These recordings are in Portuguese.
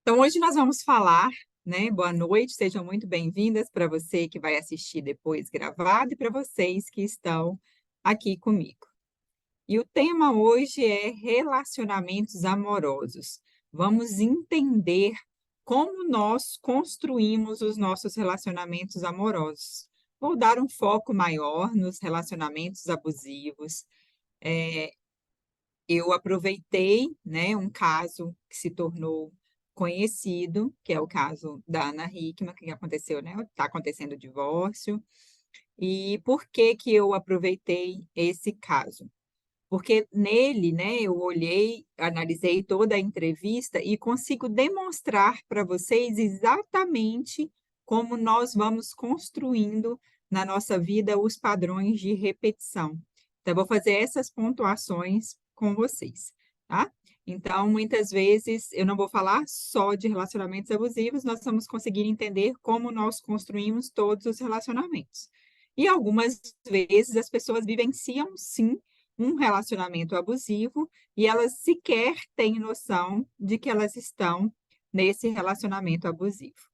Então, hoje nós vamos falar, né? Boa noite, sejam muito bem-vindas para você que vai assistir depois gravado e para vocês que estão aqui comigo. E o tema hoje é relacionamentos amorosos. Vamos entender como nós construímos os nossos relacionamentos amorosos. Vou dar um foco maior nos relacionamentos abusivos. É, eu aproveitei, né, um caso que se tornou conhecido, que é o caso da Ana Hickman, que aconteceu, né, está acontecendo o divórcio. E por que que eu aproveitei esse caso? Porque nele, né, eu olhei, analisei toda a entrevista e consigo demonstrar para vocês exatamente como nós vamos construindo na nossa vida os padrões de repetição. Então, eu vou fazer essas pontuações com vocês, tá? Então, muitas vezes, eu não vou falar só de relacionamentos abusivos, nós vamos conseguir entender como nós construímos todos os relacionamentos. E algumas vezes as pessoas vivenciam, sim, um relacionamento abusivo e elas sequer têm noção de que elas estão nesse relacionamento abusivo,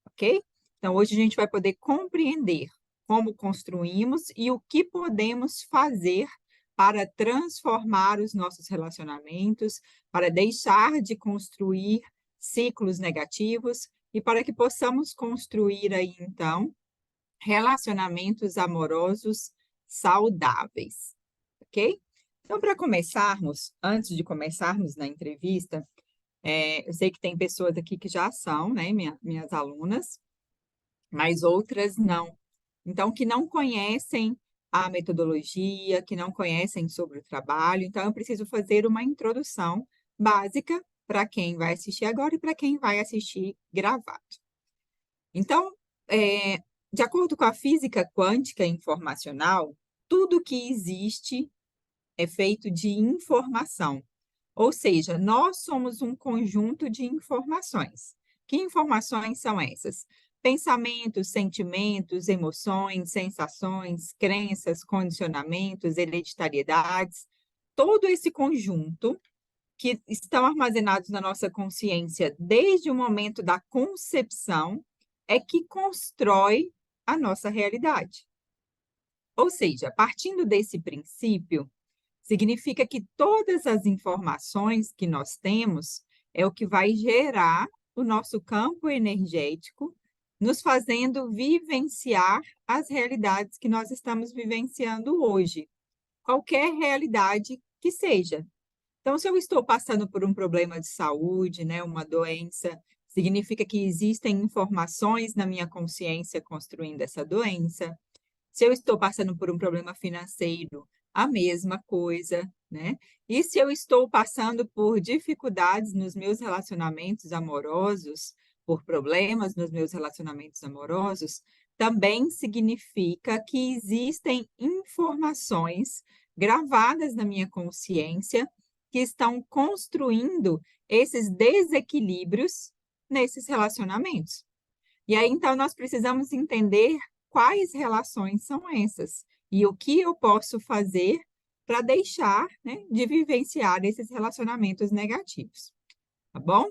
ok? Então, hoje a gente vai poder compreender como construímos e o que podemos fazer para transformar os nossos relacionamentos, para deixar de construir ciclos negativos e para que possamos construir aí, então, relacionamentos amorosos saudáveis, ok? Então, para começarmos, antes de começarmos na entrevista, eu sei que tem pessoas aqui que já são, né, minhas alunas, mas outras não. Então, que não conhecem a metodologia, que não conhecem sobre o trabalho. Então, eu preciso fazer uma introdução básica para quem vai assistir agora e para quem vai assistir gravado. Então, de acordo com a física quântica informacional, tudo que existe é feito de informação. Ou seja, nós somos um conjunto de informações. Que informações são essas? Pensamentos, sentimentos, emoções, sensações, crenças, condicionamentos, hereditariedades, todo esse conjunto que estão armazenados na nossa consciência desde o momento da concepção é que constrói a nossa realidade. Ou seja, partindo desse princípio, significa que todas as informações que nós temos é o que vai gerar o nosso campo energético, nos fazendo vivenciar as realidades que nós estamos vivenciando hoje, qualquer realidade que seja. Então, se eu estou passando por um problema de saúde, né, uma doença, significa que existem informações na minha consciência construindo essa doença. Se eu estou passando por um problema financeiro, a mesma coisa, né? E se eu estou passando por dificuldades nos meus relacionamentos amorosos, por problemas nos meus relacionamentos amorosos, também significa que existem informações gravadas na minha consciência que estão construindo esses desequilíbrios nesses relacionamentos. E aí, então, nós precisamos entender quais relações são essas e o que eu posso fazer para deixar, né, de vivenciar esses relacionamentos negativos, tá bom?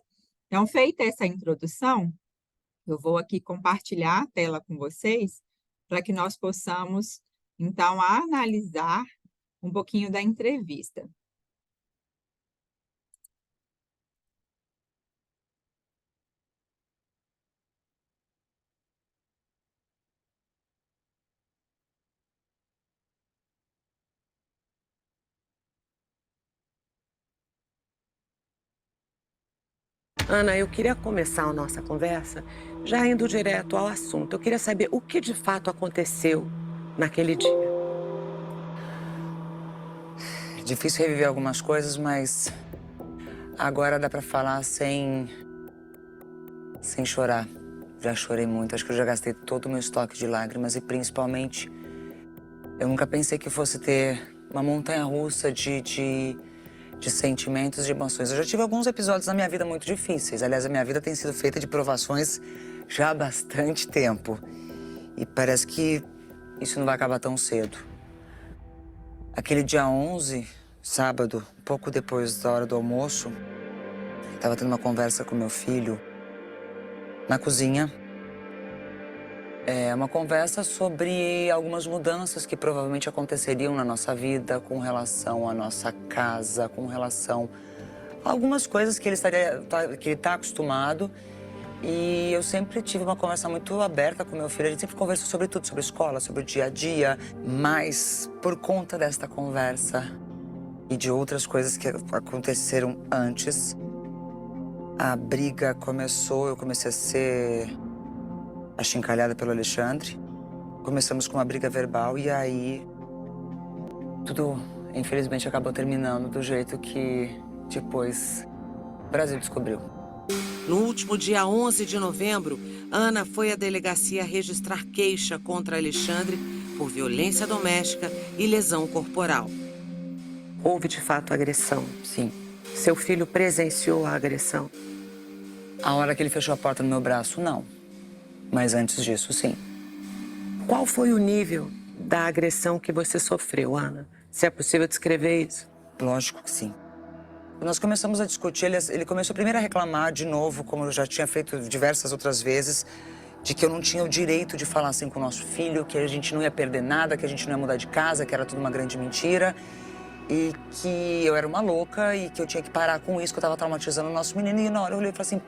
Então, feita essa introdução, eu vou aqui compartilhar a tela com vocês para que nós possamos, então, analisar um pouquinho da entrevista. Ana, eu queria começar a nossa conversa já indo direto ao assunto. Eu queria saber o que de fato aconteceu naquele dia. É difícil reviver algumas coisas, mas agora dá pra falar sem chorar. Já chorei muito, acho que eu já gastei todo o meu estoque de lágrimas e principalmente eu nunca pensei que fosse ter uma montanha-russa de sentimentos, de emoções. Eu já tive alguns episódios na minha vida muito difíceis. Aliás, a minha vida tem sido feita de provações já há bastante tempo. E parece que isso não vai acabar tão cedo. Aquele dia 11, sábado, pouco depois da hora do almoço, estava tendo uma conversa com meu filho na cozinha. É uma conversa sobre algumas mudanças que provavelmente aconteceriam na nossa vida com relação à nossa casa, com relação a algumas coisas que ele está acostumado. E eu sempre tive uma conversa muito aberta com meu filho. A gente sempre conversou sobre tudo, sobre escola, sobre o dia a dia. Mas por conta desta conversa e de outras coisas que aconteceram antes, a briga começou, eu comecei a ser achincalhada pelo Alexandre. Começamos com uma briga verbal e aí tudo, infelizmente, acabou terminando do jeito que depois o Brasil descobriu. No último dia 11 de novembro, Ana foi à delegacia registrar queixa contra Alexandre por violência doméstica e lesão corporal. Houve, de fato, agressão. Sim. Seu filho presenciou a agressão? A hora que ele fechou a porta no meu braço, não. Mas antes disso, sim. Qual foi o nível da agressão que você sofreu, Ana? Se é possível descrever isso? Lógico que sim. Nós começamos a discutir, ele começou primeiro a reclamar de novo, como eu já tinha feito diversas outras vezes, de que eu não tinha o direito de falar assim com o nosso filho, que a gente não ia perder nada, que a gente não ia mudar de casa, que era tudo uma grande mentira. E que eu era uma louca e que eu tinha que parar com isso, que eu estava traumatizando o nosso menino. E na hora eu olhei e falei assim,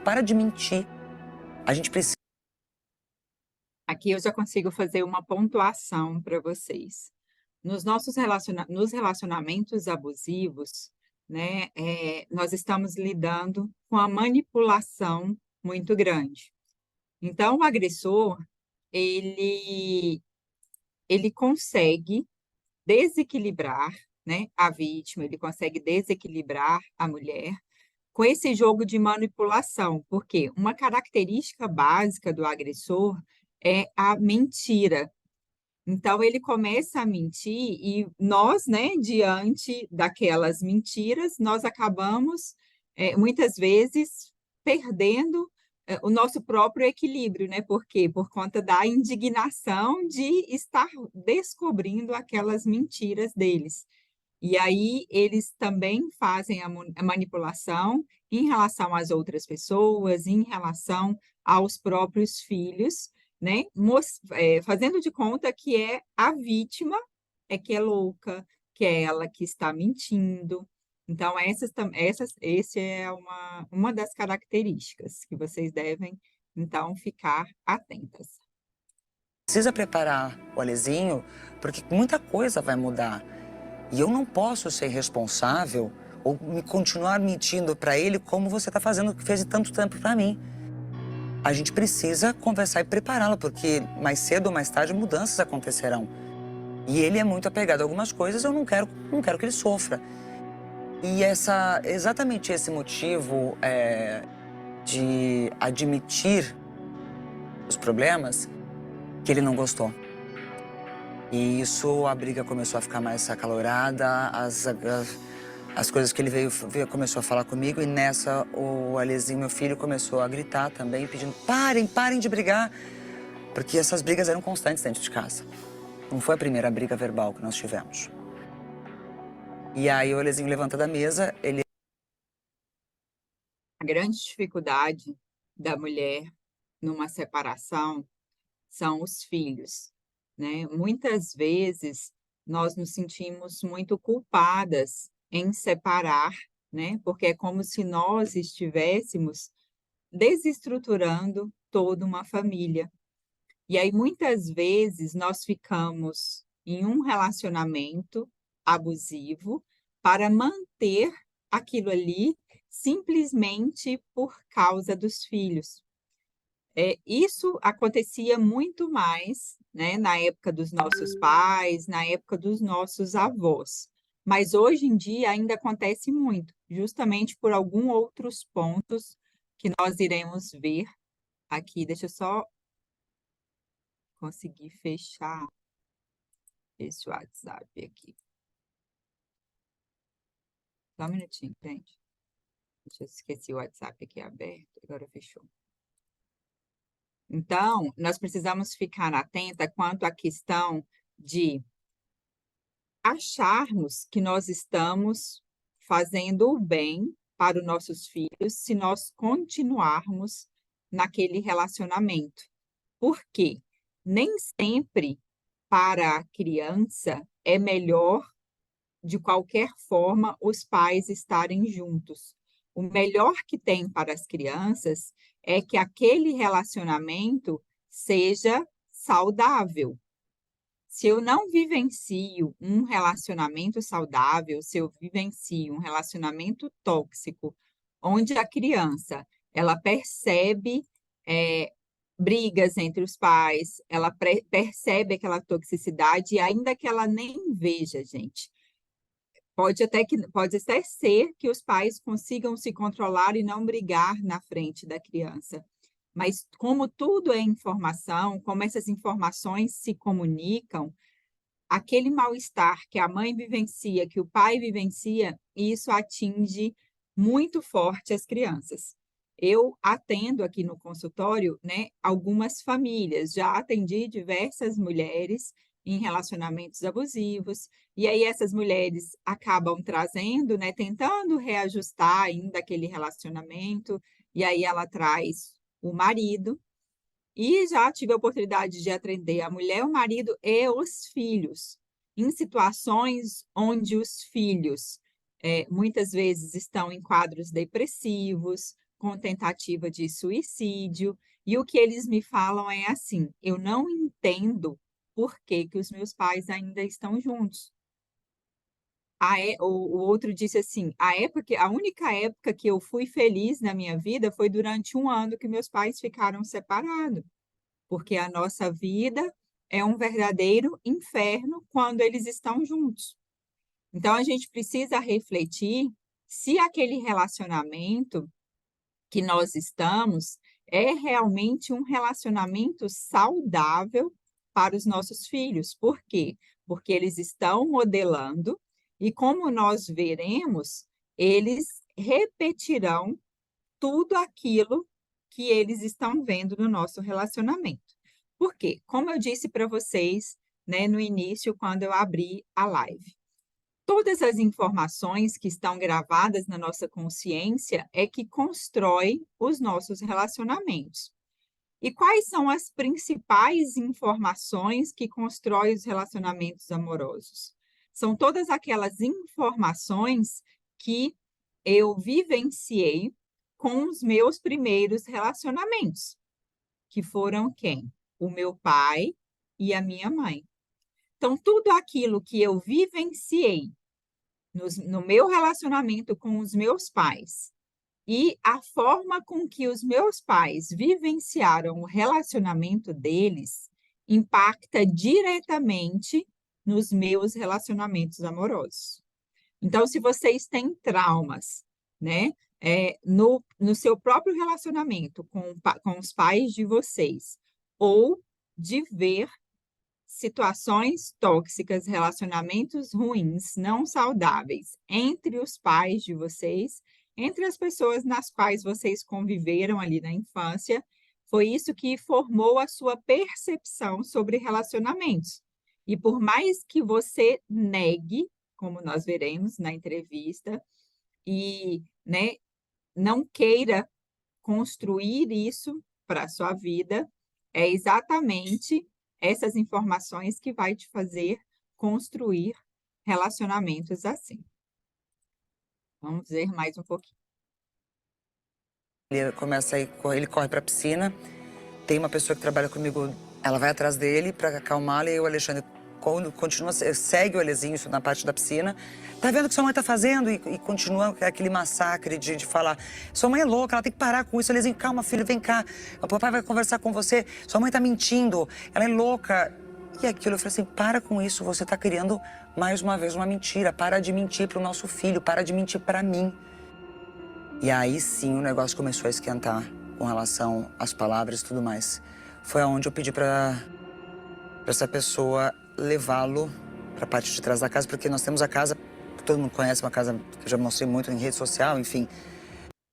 para de mentir. A gente precisa... Aqui eu já consigo fazer uma pontuação para vocês. Nos relacionamentos abusivos, né, nós estamos lidando com a manipulação muito grande. Então, o agressor, ele consegue desequilibrar, né, a vítima, ele consegue desequilibrar a mulher com esse jogo de manipulação, porque uma característica básica do agressor é a mentira. Então, ele começa a mentir e nós, né, diante daquelas mentiras, nós acabamos, muitas vezes, perdendo o nosso próprio equilíbrio, né? Por quê? Por conta da indignação de estar descobrindo aquelas mentiras deles. E aí eles também fazem a manipulação em relação às outras pessoas, em relação aos próprios filhos, né? Fazendo de conta que é a vítima é que é louca, que é ela que está mentindo. Então, esse é uma das características que vocês devem, então, ficar atentas. Precisa preparar o Alezinho, porque muita coisa vai mudar. E eu não posso ser responsável ou continuar mentindo para ele como você está fazendo, que fez tanto tempo para mim. A gente precisa conversar e prepará-lo, porque mais cedo ou mais tarde mudanças acontecerão. E ele é muito apegado a algumas coisas, eu não quero que ele sofra. E exatamente esse motivo de admitir os problemas que ele não gostou. E isso, a briga começou a ficar mais acalorada, as coisas que ele começou a falar comigo, e nessa o Alezinho, meu filho, começou a gritar também, pedindo, parem de brigar, porque essas brigas eram constantes dentro de casa. Não foi a primeira briga verbal que nós tivemos. E aí o Alezinho levanta da mesa, ele... A grande dificuldade da mulher numa separação são os filhos, né? Muitas vezes nós nos sentimos muito culpadas em separar, né? Porque é como se nós estivéssemos desestruturando toda uma família. E aí muitas vezes nós ficamos em um relacionamento abusivo para manter aquilo ali simplesmente por causa dos filhos. Isso acontecia muito mais, né, na época dos nossos pais, na época dos nossos avós. Mas hoje em dia ainda acontece muito, justamente por alguns outros pontos que nós iremos ver aqui. Deixa eu só conseguir fechar esse WhatsApp aqui. Só um minutinho, gente. Deixa eu esqueci o WhatsApp aqui aberto, agora fechou. Então, nós precisamos ficar atenta quanto à questão de acharmos que nós estamos fazendo o bem para os nossos filhos se nós continuarmos naquele relacionamento. Por quê? Nem sempre para a criança é melhor, de qualquer forma, os pais estarem juntos. O melhor que tem para as crianças é que aquele relacionamento seja saudável. Se eu não vivencio um relacionamento saudável, se eu vivencio um relacionamento tóxico, onde a criança ela percebe brigas entre os pais, ela percebe aquela toxicidade, e ainda que ela nem veja, gente, pode até ser que os pais consigam se controlar e não brigar na frente da criança. Mas como tudo é informação, como essas informações se comunicam, aquele mal-estar que a mãe vivencia, que o pai vivencia, isso atinge muito forte as crianças. Eu atendo aqui no consultório, né, algumas famílias, já atendi diversas mulheres em relacionamentos abusivos, e aí essas mulheres acabam trazendo, né, tentando reajustar ainda aquele relacionamento, e aí ela traz o marido, e já tive a oportunidade de atender a mulher, o marido e os filhos, em situações onde os filhos muitas vezes estão em quadros depressivos, com tentativa de suicídio, e o que eles me falam é assim: eu não entendo por que que os meus pais ainda estão juntos. O outro disse assim: a única época que eu fui feliz na minha vida foi durante 1 ano que meus pais ficaram separados, porque a nossa vida é um verdadeiro inferno quando eles estão juntos. Então, a gente precisa refletir se aquele relacionamento que nós estamos é realmente um relacionamento saudável para os nossos filhos. Por quê? Porque eles estão modelando, e como nós veremos, eles repetirão tudo aquilo que eles estão vendo no nosso relacionamento. Por quê? Como eu disse para vocês, né, no início, quando eu abri a live, todas as informações que estão gravadas na nossa consciência é que constrói os nossos relacionamentos. E quais são as principais informações que constroem os relacionamentos amorosos? São todas aquelas informações que eu vivenciei com os meus primeiros relacionamentos, que foram quem? O meu pai e a minha mãe. Então, tudo aquilo que eu vivenciei no meu relacionamento com os meus pais e a forma com que os meus pais vivenciaram o relacionamento deles impacta diretamente nos meus relacionamentos amorosos. Então, se vocês têm traumas, né, no seu próprio relacionamento com os pais de vocês, ou de ver situações tóxicas, relacionamentos ruins, não saudáveis, entre os pais de vocês, entre as pessoas nas quais vocês conviveram ali na infância, foi isso que formou a sua percepção sobre relacionamentos. E por mais que você negue, como nós veremos na entrevista, e, né, não queira construir isso para a sua vida, é exatamente essas informações que vai te fazer construir relacionamentos assim. Vamos ver mais um pouquinho. Ele começa a ir, ele corre para a piscina, tem uma pessoa que trabalha comigo, ela vai atrás dele para acalmá-lo, e o Alexandre continua, segue o Elezinho na parte da piscina. Tá vendo o que sua mãe tá fazendo? E continua aquele massacre de falar: sua mãe é louca, ela tem que parar com isso. Elezinho, calma, filho, vem cá. O papai vai conversar com você. Sua mãe tá mentindo, ela é louca. E aquilo, eu falei assim: para com isso, você tá criando mais uma vez uma mentira. Para de mentir pro nosso filho, para de mentir para mim. E aí sim o negócio começou a esquentar com relação às palavras e tudo mais. Foi aonde eu pedi para essa pessoa levá-lo para a parte de trás da casa, porque nós temos a casa, todo mundo conhece, uma casa que eu já mostrei muito em rede social, enfim.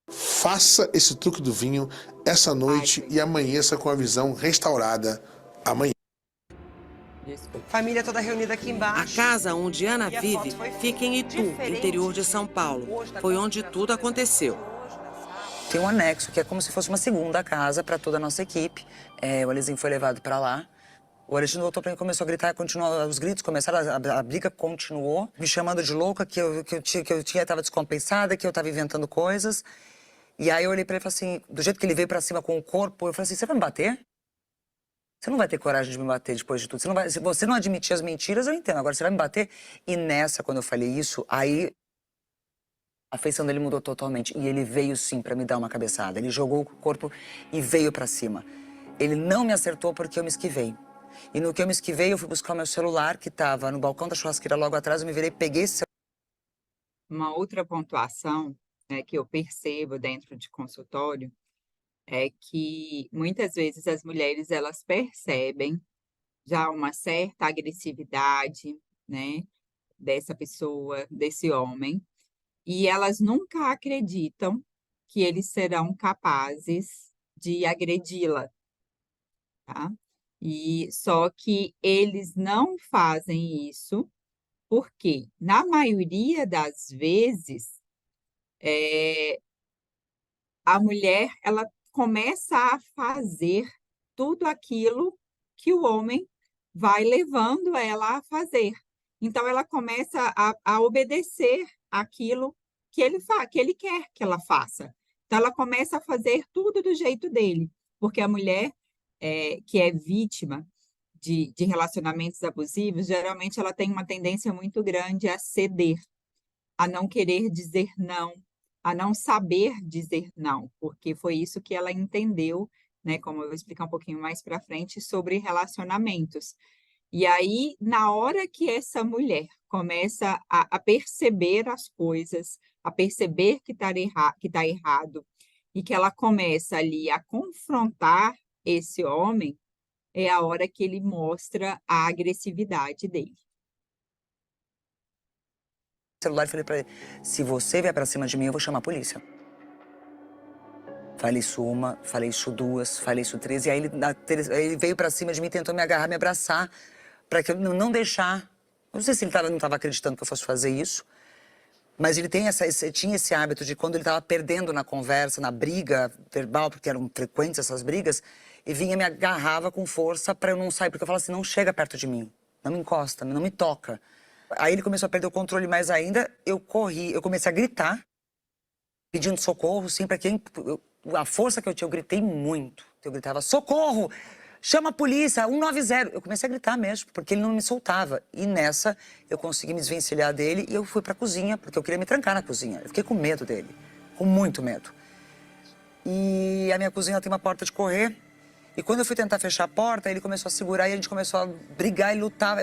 Faça esse truque do vinho essa noite e amanheça com a visão restaurada amanhã. Família toda reunida aqui A embaixo. casa onde Ana E a vive foto foi fica em Itu, diferente interior de São Paulo. hoje da Foi onde configuração tudo aconteceu. de hoje, da sala. Tem um anexo, que é como se fosse uma segunda casa para toda a nossa equipe. O Alezinho foi levado para lá. O Alexandre voltou para mim, começou a gritar, os gritos começaram, a briga continuou, me chamando de louca, que eu estava descompensada, que eu estava inventando coisas. E aí eu olhei para ele e falei assim, do jeito que ele veio para cima com o corpo, eu falei assim, você vai me bater? Você não vai ter coragem de me bater depois de tudo. Se você não admitir as mentiras, eu entendo. Agora você vai me bater? E nessa, quando eu falei isso, aí a feição dele mudou totalmente. E ele veio sim para me dar uma cabeçada. Ele jogou o corpo e veio para cima. Ele não me acertou porque eu me esquivei. E no que eu me esquivei, eu fui buscar o meu celular, que estava no balcão da churrasqueira logo atrás. Eu me virei, peguei esse celular. Uma outra pontuação, né, que eu percebo dentro de consultório é que muitas vezes as mulheres elas percebem já uma certa agressividade, né, dessa pessoa, desse homem, e elas nunca acreditam que eles serão capazes de agredi-la, tá? E só que eles não fazem isso porque, na maioria das vezes, a mulher ela começa a fazer tudo aquilo que o homem vai levando ela a fazer. Então, ela começa a obedecer aquilo que ele quer que ela faça. Então, ela começa a fazer tudo do jeito dele, porque a mulher que é vítima de relacionamentos abusivos, geralmente ela tem uma tendência muito grande a ceder, a não querer dizer não, a não saber dizer não, porque foi isso que ela entendeu, né, como eu vou explicar um pouquinho mais para frente sobre relacionamentos. E aí, na hora que essa mulher começa a perceber as coisas, a perceber que tá errado, e que ela começa ali a confrontar esse homem, é a hora que ele mostra a agressividade dele. Celular e falei pra ele, se você vier pra cima de mim, eu vou chamar a polícia. Falei isso uma, falei isso duas, falei isso três, e aí ele veio pra cima de mim, tentou me agarrar, me abraçar, pra que eu não deixar. Não sei se ele não tava acreditando que eu fosse fazer isso, mas ele tinha esse hábito de quando ele tava perdendo na conversa, na briga verbal, porque eram frequentes essas brigas, e vinha me agarrava com força pra eu não sair, porque eu falava assim, não chega perto de mim, não me encosta, não me toca. Aí ele começou a perder o controle mais ainda, eu corri, eu comecei a gritar, pedindo socorro, sim, pra quem... A força que eu tinha, eu gritei muito. Eu gritava, socorro! Chama a polícia, 190! Eu comecei a gritar mesmo, porque ele não me soltava. E nessa, eu consegui me desvencilhar dele e eu fui pra cozinha, porque eu queria me trancar na cozinha. Eu fiquei com medo dele, com muito medo. E a minha cozinha tem uma porta de correr. E quando eu fui tentar fechar a porta, ele começou a segurar e a gente começou a brigar e lutar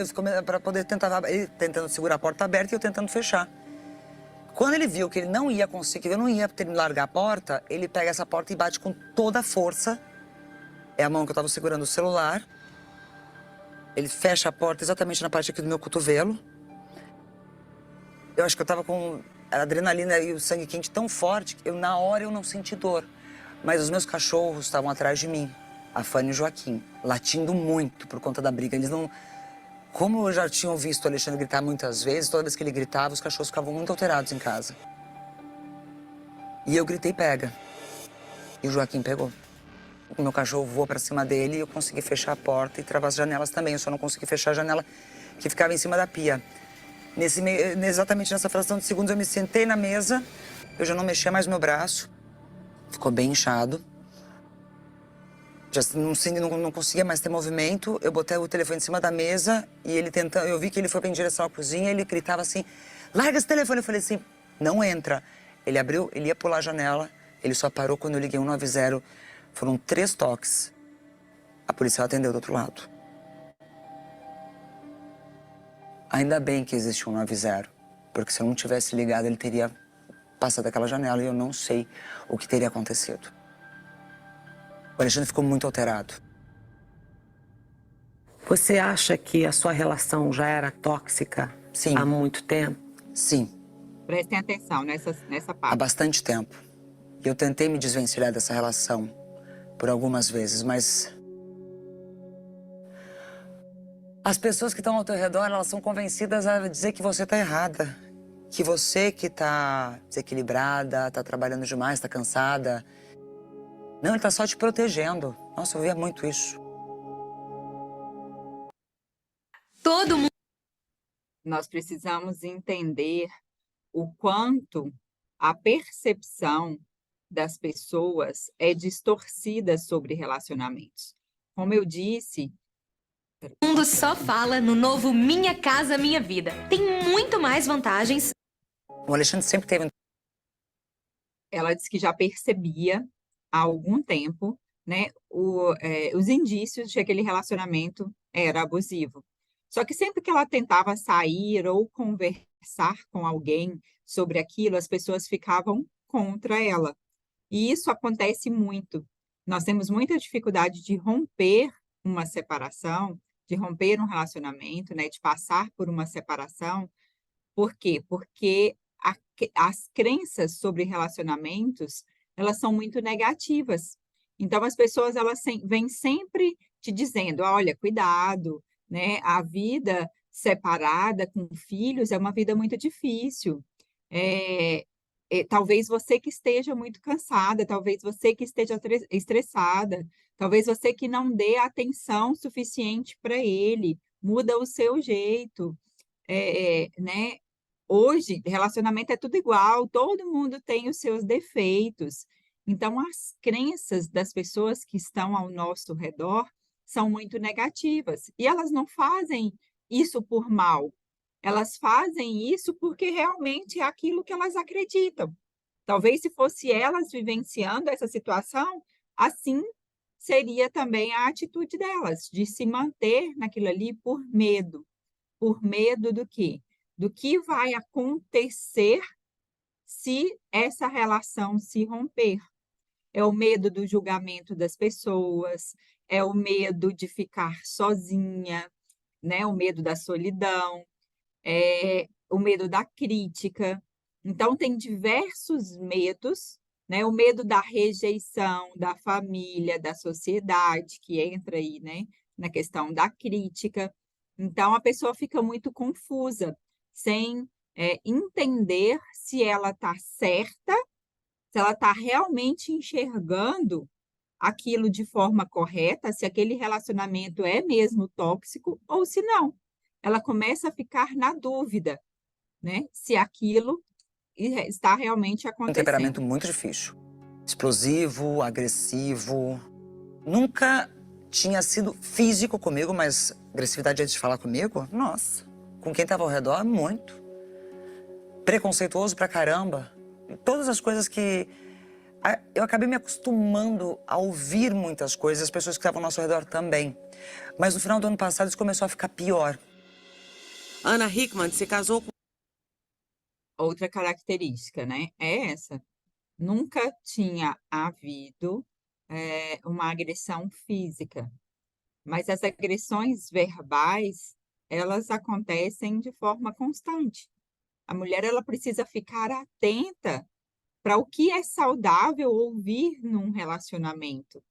para poder tentar... Ele tentando segurar a porta aberta e eu tentando fechar. Quando ele viu que ele não ia conseguir, eu não ia ter me largar a porta, ele pega essa porta e bate com toda a força. É a mão que eu estava segurando o celular. Ele fecha a porta exatamente na parte aqui do meu cotovelo. Eu acho que eu estava com a adrenalina e o sangue quente tão forte que na hora eu não senti dor. Mas os meus cachorros estavam atrás de mim. A Fanny e o Joaquim, latindo muito por conta da briga. Eles não... Como eu já tinha visto o Alexandre gritar muitas vezes, toda vez que ele gritava, os cachorros ficavam muito alterados em casa. E eu gritei, pega. E o Joaquim pegou. O meu cachorro voou pra cima dele e eu consegui fechar a porta e travar as janelas também. Eu só não consegui fechar a janela que ficava em cima da pia. Exatamente nessa fração de segundos, eu me sentei na mesa, eu já não mexia mais meu braço. Ficou bem inchado. Já não conseguia mais ter movimento. Eu botei o telefone em cima da mesa e ele tentando. Eu vi que ele foi em direção à cozinha e ele gritava assim: larga esse telefone. Eu falei assim: não entra. Ele abriu, ele ia pular a janela. Ele só parou quando eu liguei 190. Foram 3 toques. A polícia atendeu do outro lado. Ainda bem que existe 190, porque se eu não tivesse ligado, ele teria passado aquela janela e eu não sei o que teria acontecido. O Alexandre ficou muito alterado. Você acha que a sua relação já era tóxica? Sim. Há muito tempo? Sim. Prestem atenção nessa Há parte. bastante tempo. Eu tentei me desvencilhar dessa relação por algumas vezes, mas... As pessoas que estão ao teu redor, elas são convencidas a dizer que você está errada. que você que tá desequilibrada, tá trabalhando demais, tá cansada. Não, ele tá só te protegendo. Nossa, eu via muito isso. Todo mundo. Nós precisamos entender o quanto a percepção das pessoas é distorcida sobre relacionamentos. Como eu disse, O mundo só fala no novo Minha Casa Minha Vida. Tem muito mais vantagens. O Alexandre sempre teve... ela disse que já percebia há algum tempo, né, os indícios de que aquele relacionamento era abusivo. Só que sempre que ela tentava sair ou conversar com alguém sobre aquilo, as pessoas ficavam contra ela. E isso acontece muito. Nós temos muita dificuldade de romper uma separação, de romper um relacionamento, né, de passar por uma separação. Por quê? Porque as crenças sobre relacionamentos, elas são muito negativas. Então, as pessoas, elas vêm sempre te dizendo, olha, cuidado, né? A vida separada com filhos é uma vida muito difícil. Talvez você que esteja muito cansada, talvez você que esteja estressada, talvez você que não dê atenção suficiente para ele, muda o seu jeito, né? Hoje, relacionamento é tudo igual, todo mundo tem os seus defeitos. Então, as crenças das pessoas que estão ao nosso redor são muito negativas. E elas não fazem isso por mal, elas fazem isso porque realmente é aquilo que elas acreditam. Talvez se fosse elas vivenciando essa situação, assim seria também a atitude delas, de se manter naquilo ali por medo. Por medo do quê? Do que vai acontecer se essa relação se romper. É o medo do julgamento das pessoas, é o medo de ficar sozinha, né? O medo da solidão, é o medo da crítica. Então, tem diversos medos, né? O medo da rejeição da família, da sociedade, que entra aí, né? Na questão da crítica. Então, a pessoa fica muito confusa, sem entender se ela está certa, se ela está realmente enxergando aquilo de forma correta, se aquele relacionamento é mesmo tóxico ou se não. Ela começa a ficar na dúvida, né? Se aquilo está realmente Um acontecendo. temperamento muito difícil. Explosivo, agressivo. Nunca tinha sido físico comigo, mas agressividade antes de falar comigo, nossa. Com quem estava ao redor, muito. Preconceituoso pra caramba. Todas as coisas que... Eu acabei me acostumando a ouvir muitas coisas, as pessoas que estavam ao nosso redor também. Mas no final do ano passado isso começou a ficar pior. Ana Hickman se casou com... Outra característica, né? É essa. Nunca tinha havido uma agressão física, mas as agressões verbais, elas acontecem de forma constante. A mulher, ela precisa ficar atenta para o que é saudável ouvir num relacionamento.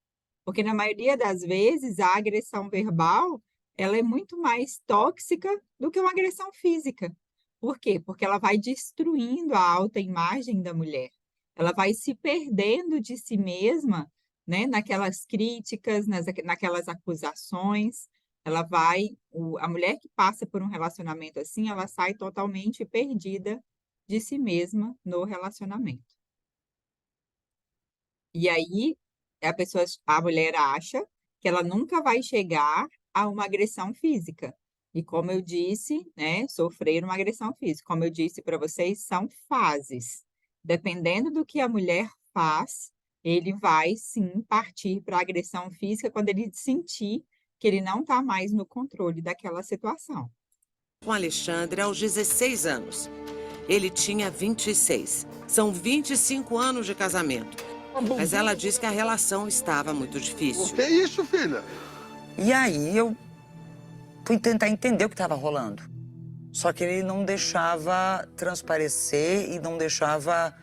Porque, na maioria das vezes, a agressão verbal, ela é muito mais tóxica do que uma agressão física. Por quê? Porque ela vai destruindo a autoimagem da mulher. Ela vai se perdendo de si mesma, né, naquelas críticas, naquelas acusações. A mulher que passa por um relacionamento assim, ela sai totalmente perdida de si mesma no relacionamento. E aí, a mulher acha que ela nunca vai chegar a uma agressão física. E como eu disse, né, sofrer uma agressão física. Como eu disse para vocês, são fases. Dependendo do que a mulher faz, ele vai sim partir para a agressão física quando ele sentir que ele não está mais no controle daquela situação. com Alexandre aos 16 anos. Ele tinha 26. São 25 anos de casamento. Mas ela diz que a relação estava muito difícil. Que isso, filha? E aí eu fui tentar entender o que estava rolando. Só que ele não deixava transparecer e não deixava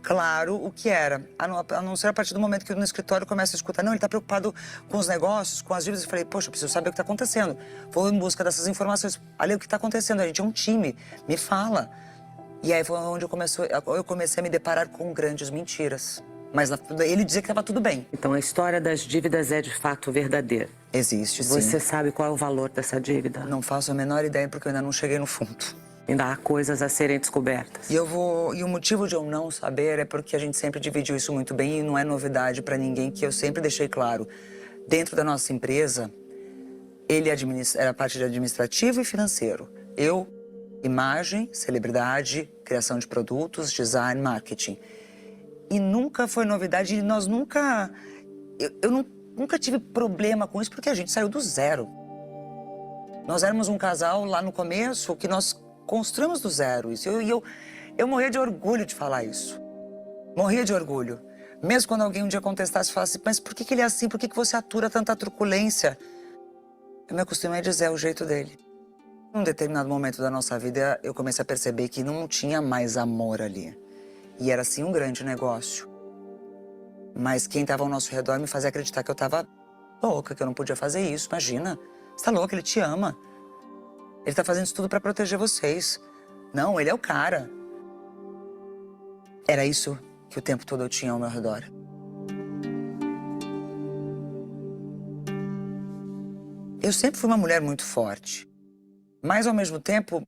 claro o que era. A não ser a partir do momento que eu no escritório começo a escutar, não, ele está preocupado com os negócios, com as dívidas. Eu falei, poxa, eu preciso saber o que está acontecendo. Vou em busca dessas informações. Olha o que está acontecendo, a gente é um time, me fala. E aí foi onde eu comecei a me deparar com grandes mentiras. Mas ele dizia que estava tudo bem. Então a história das dívidas é de fato verdadeira. Existe, sim. Você sabe qual é o valor dessa dívida? Não faço a menor ideia porque eu ainda não cheguei no fundo. Ainda há coisas a serem descobertas. E o motivo de eu não saber é porque a gente sempre dividiu isso muito bem e não é novidade para ninguém, que eu sempre deixei claro. Dentro da nossa empresa, ele era a parte de administrativo e financeiro. Eu, imagem, celebridade, criação de produtos, design, marketing. E nunca foi novidade, nós nunca... nunca tive problema com isso, porque a gente saiu do zero. Nós éramos um casal lá no começo que nós construímos do zero isso. Eu morria de orgulho de falar isso. Morria de orgulho. Mesmo quando alguém um dia contestasse e falasse, mas por que ele é assim? Por que você atura tanta truculência? Eu me acostumei a dizer, é o jeito dele. Num determinado momento da nossa vida, eu comecei a perceber que não tinha mais amor ali. E era, sim, um grande negócio. Mas quem estava ao nosso redor me fazia acreditar que eu estava louca, que eu não podia fazer isso. Imagina, você tá louca, ele te ama. Ele tá fazendo isso tudo para proteger vocês. Não, ele é o cara. Era isso que o tempo todo eu tinha ao meu redor. Eu sempre fui uma mulher muito forte. Mas, ao mesmo tempo,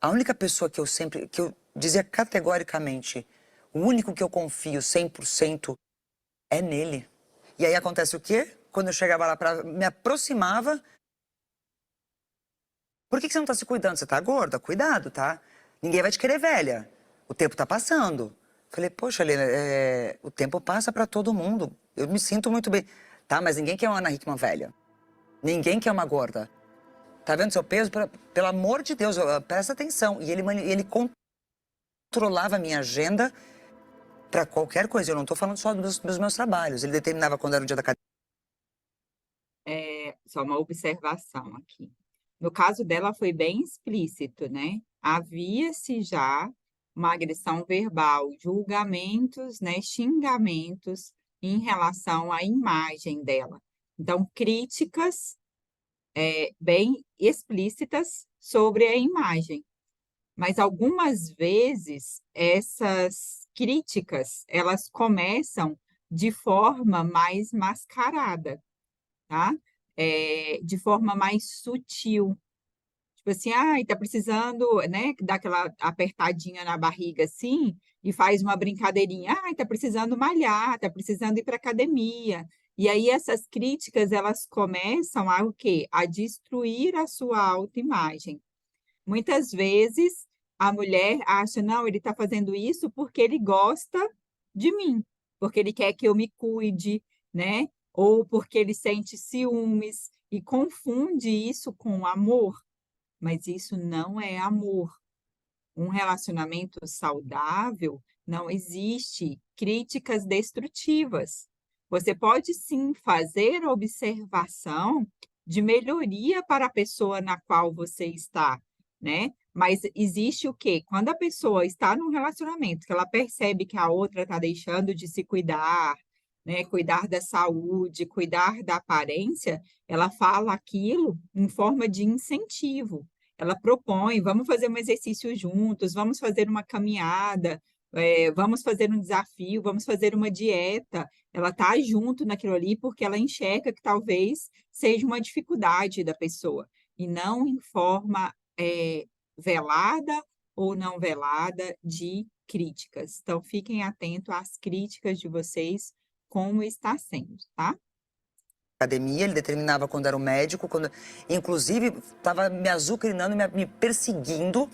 a única pessoa que eu dizia categoricamente, o único que eu confio 100% é nele. E aí acontece o quê? Quando eu chegava lá, me aproximava... Por que você não tá se cuidando? Você tá gorda? Cuidado, tá? Ninguém vai te querer velha. O tempo tá passando. Falei, poxa, Helena, o tempo passa pra todo mundo. Eu me sinto muito bem. Tá, mas ninguém quer uma Ana Hickman velha. Ninguém quer uma gorda. Tá vendo seu peso? Pelo amor de Deus, presta atenção. E ele controlava a minha agenda pra qualquer coisa. Eu não tô falando só dos meus trabalhos. Ele determinava quando era o dia da academia. Só uma observação aqui. No caso dela foi bem explícito, né? Havia-se já uma agressão verbal, julgamentos, né, xingamentos em relação à imagem dela. Então, críticas bem explícitas sobre a imagem. Mas algumas vezes essas críticas, elas começam de forma mais mascarada, tá? De forma mais sutil. Tipo assim, tá precisando, né, dar aquela apertadinha na barriga assim, e faz uma brincadeirinha, tá precisando malhar, tá precisando ir para academia. E aí essas críticas, elas começam a o quê? A destruir a sua autoimagem. Muitas vezes a mulher acha, não, ele está fazendo isso porque ele gosta de mim, porque ele quer que eu me cuide, né? Ou porque ele sente ciúmes e confunde isso com amor. Mas isso não é amor. Um relacionamento saudável não existe críticas destrutivas. Você pode sim fazer observação de melhoria para a pessoa na qual você está, né? Mas existe o quê? Quando a pessoa está num relacionamento que ela percebe que a outra está deixando de se cuidar, né? Cuidar da saúde, cuidar da aparência, ela fala aquilo em forma de incentivo. Ela propõe, vamos fazer um exercício juntos, vamos fazer uma caminhada, vamos fazer um desafio, vamos fazer uma dieta. Ela está junto naquilo ali porque ela enxerga que talvez seja uma dificuldade da pessoa, e não em forma velada ou não velada de críticas. Então, fiquem atentos às críticas de vocês, como está sendo, tá? Academia, ele determinava quando era o médico, inclusive estava me azucrinando, me perseguindo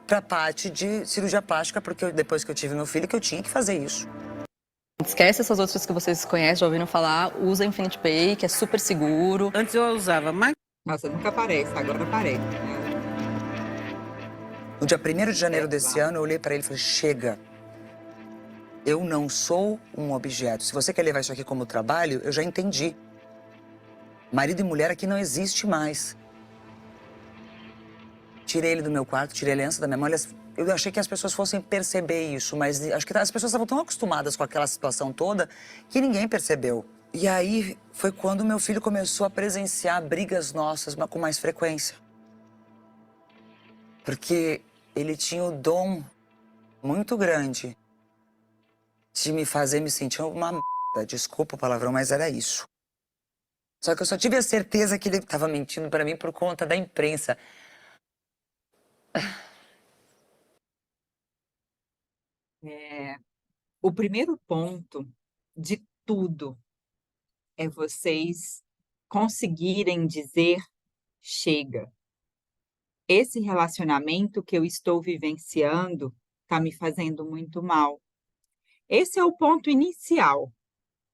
para a parte de cirurgia plástica, porque depois que eu tive meu filho, que eu tinha que fazer isso. Esquece essas outras que vocês conhecem, já ouviram falar, usa Infinity Pay, que é super seguro. Antes eu usava, mas... Nossa, nunca aparece, agora aparece. No dia 1º de janeiro desse ano, eu olhei para ele e falei, chega. Eu não sou um objeto. Se você quer levar isso aqui como trabalho, eu já entendi. Marido e mulher aqui não existe mais. Tirei ele do meu quarto, tirei a aliança da minha mão. Eu achei que as pessoas fossem perceber isso, mas acho que as pessoas estavam tão acostumadas com aquela situação toda que ninguém percebeu. E aí foi quando meu filho começou a presenciar brigas nossas com mais frequência. Porque ele tinha o dom muito grande de me fazer me sentir uma merda. Desculpa o palavrão, mas era isso. Só que eu só tive a certeza que ele estava mentindo para mim por conta da imprensa. O primeiro ponto de tudo é vocês conseguirem dizer chega. Esse relacionamento que eu estou vivenciando está me fazendo muito mal. Esse é o ponto inicial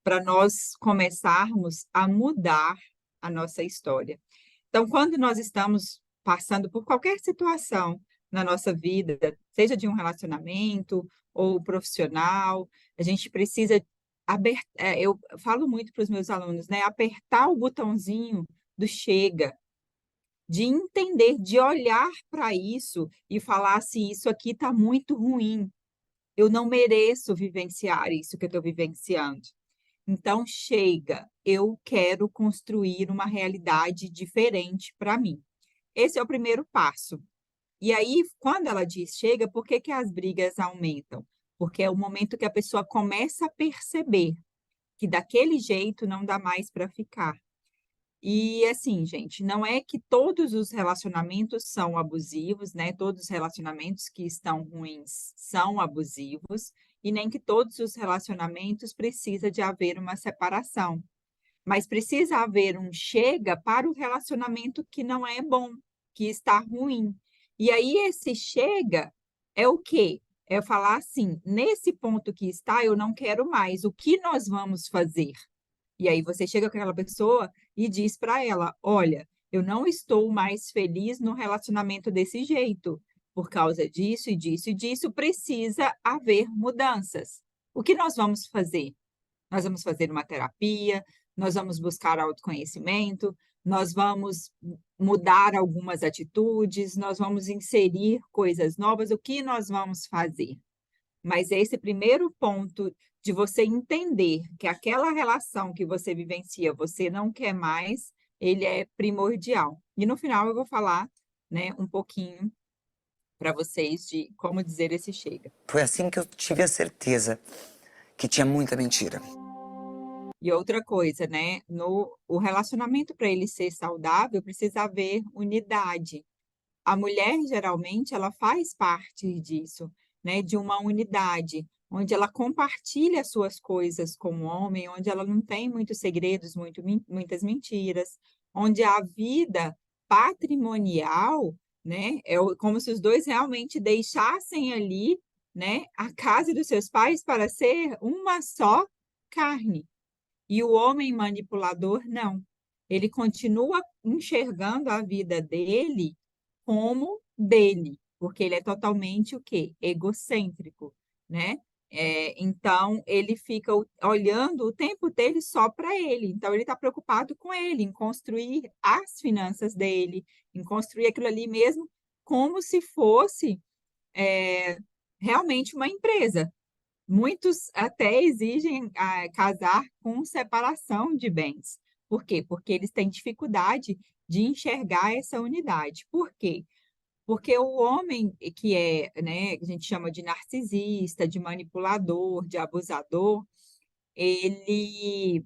para nós começarmos a mudar a nossa história. Então, quando nós estamos passando por qualquer situação na nossa vida, seja de um relacionamento ou profissional, a gente precisa eu falo muito para os meus alunos, né? Apertar o botãozinho do chega, de entender, de olhar para isso e falar assim, isso aqui está muito ruim. Eu não mereço vivenciar isso que eu estou vivenciando. Então, chega, eu quero construir uma realidade diferente para mim. Esse é o primeiro passo. E aí, quando ela diz chega, por que que as brigas aumentam? Porque é o momento que a pessoa começa a perceber que daquele jeito não dá mais para ficar. E assim, gente, não é que todos os relacionamentos são abusivos, né? Todos os relacionamentos que estão ruins são abusivos, e nem que todos os relacionamentos precisa de haver uma separação. Mas precisa haver um chega para o relacionamento que não é bom, que está ruim. E aí esse chega é o quê? É falar assim, nesse ponto que está, eu não quero mais. O que nós vamos fazer? E aí você chega com aquela pessoa e diz para ela: olha, eu não estou mais feliz no relacionamento desse jeito. Por causa disso e disso e disso, precisa haver mudanças. O que nós vamos fazer? Nós vamos fazer uma terapia, nós vamos buscar autoconhecimento, nós vamos mudar algumas atitudes, nós vamos inserir coisas novas. O que nós vamos fazer? Mas esse primeiro ponto de você entender que aquela relação que você vivencia, você não quer mais, ele é primordial. E no final eu vou falar, né, um pouquinho para vocês de como dizer esse chega. Foi assim que eu tive a certeza que tinha muita mentira. E outra coisa, né, o relacionamento para ele ser saudável precisa haver unidade. A mulher, geralmente, ela faz parte disso, né, de uma unidade, onde ela compartilha suas coisas com o homem, onde ela não tem muitos segredos, muitas mentiras, onde a vida patrimonial, né, como se os dois realmente deixassem ali, né, a casa dos seus pais para ser uma só carne. E o homem manipulador, não. Ele continua enxergando a vida dele como dele, porque ele é totalmente o quê? Egocêntrico, né? Então, ele fica olhando o tempo dele só para ele. Então, ele está preocupado com ele, em construir as finanças dele, em construir aquilo ali mesmo como se fosse realmente uma empresa. Muitos até exigem casar com separação de bens. Por quê? Porque eles têm dificuldade de enxergar essa unidade. Por quê? Porque o homem que é, né, a gente chama de narcisista, de manipulador, de abusador, ele,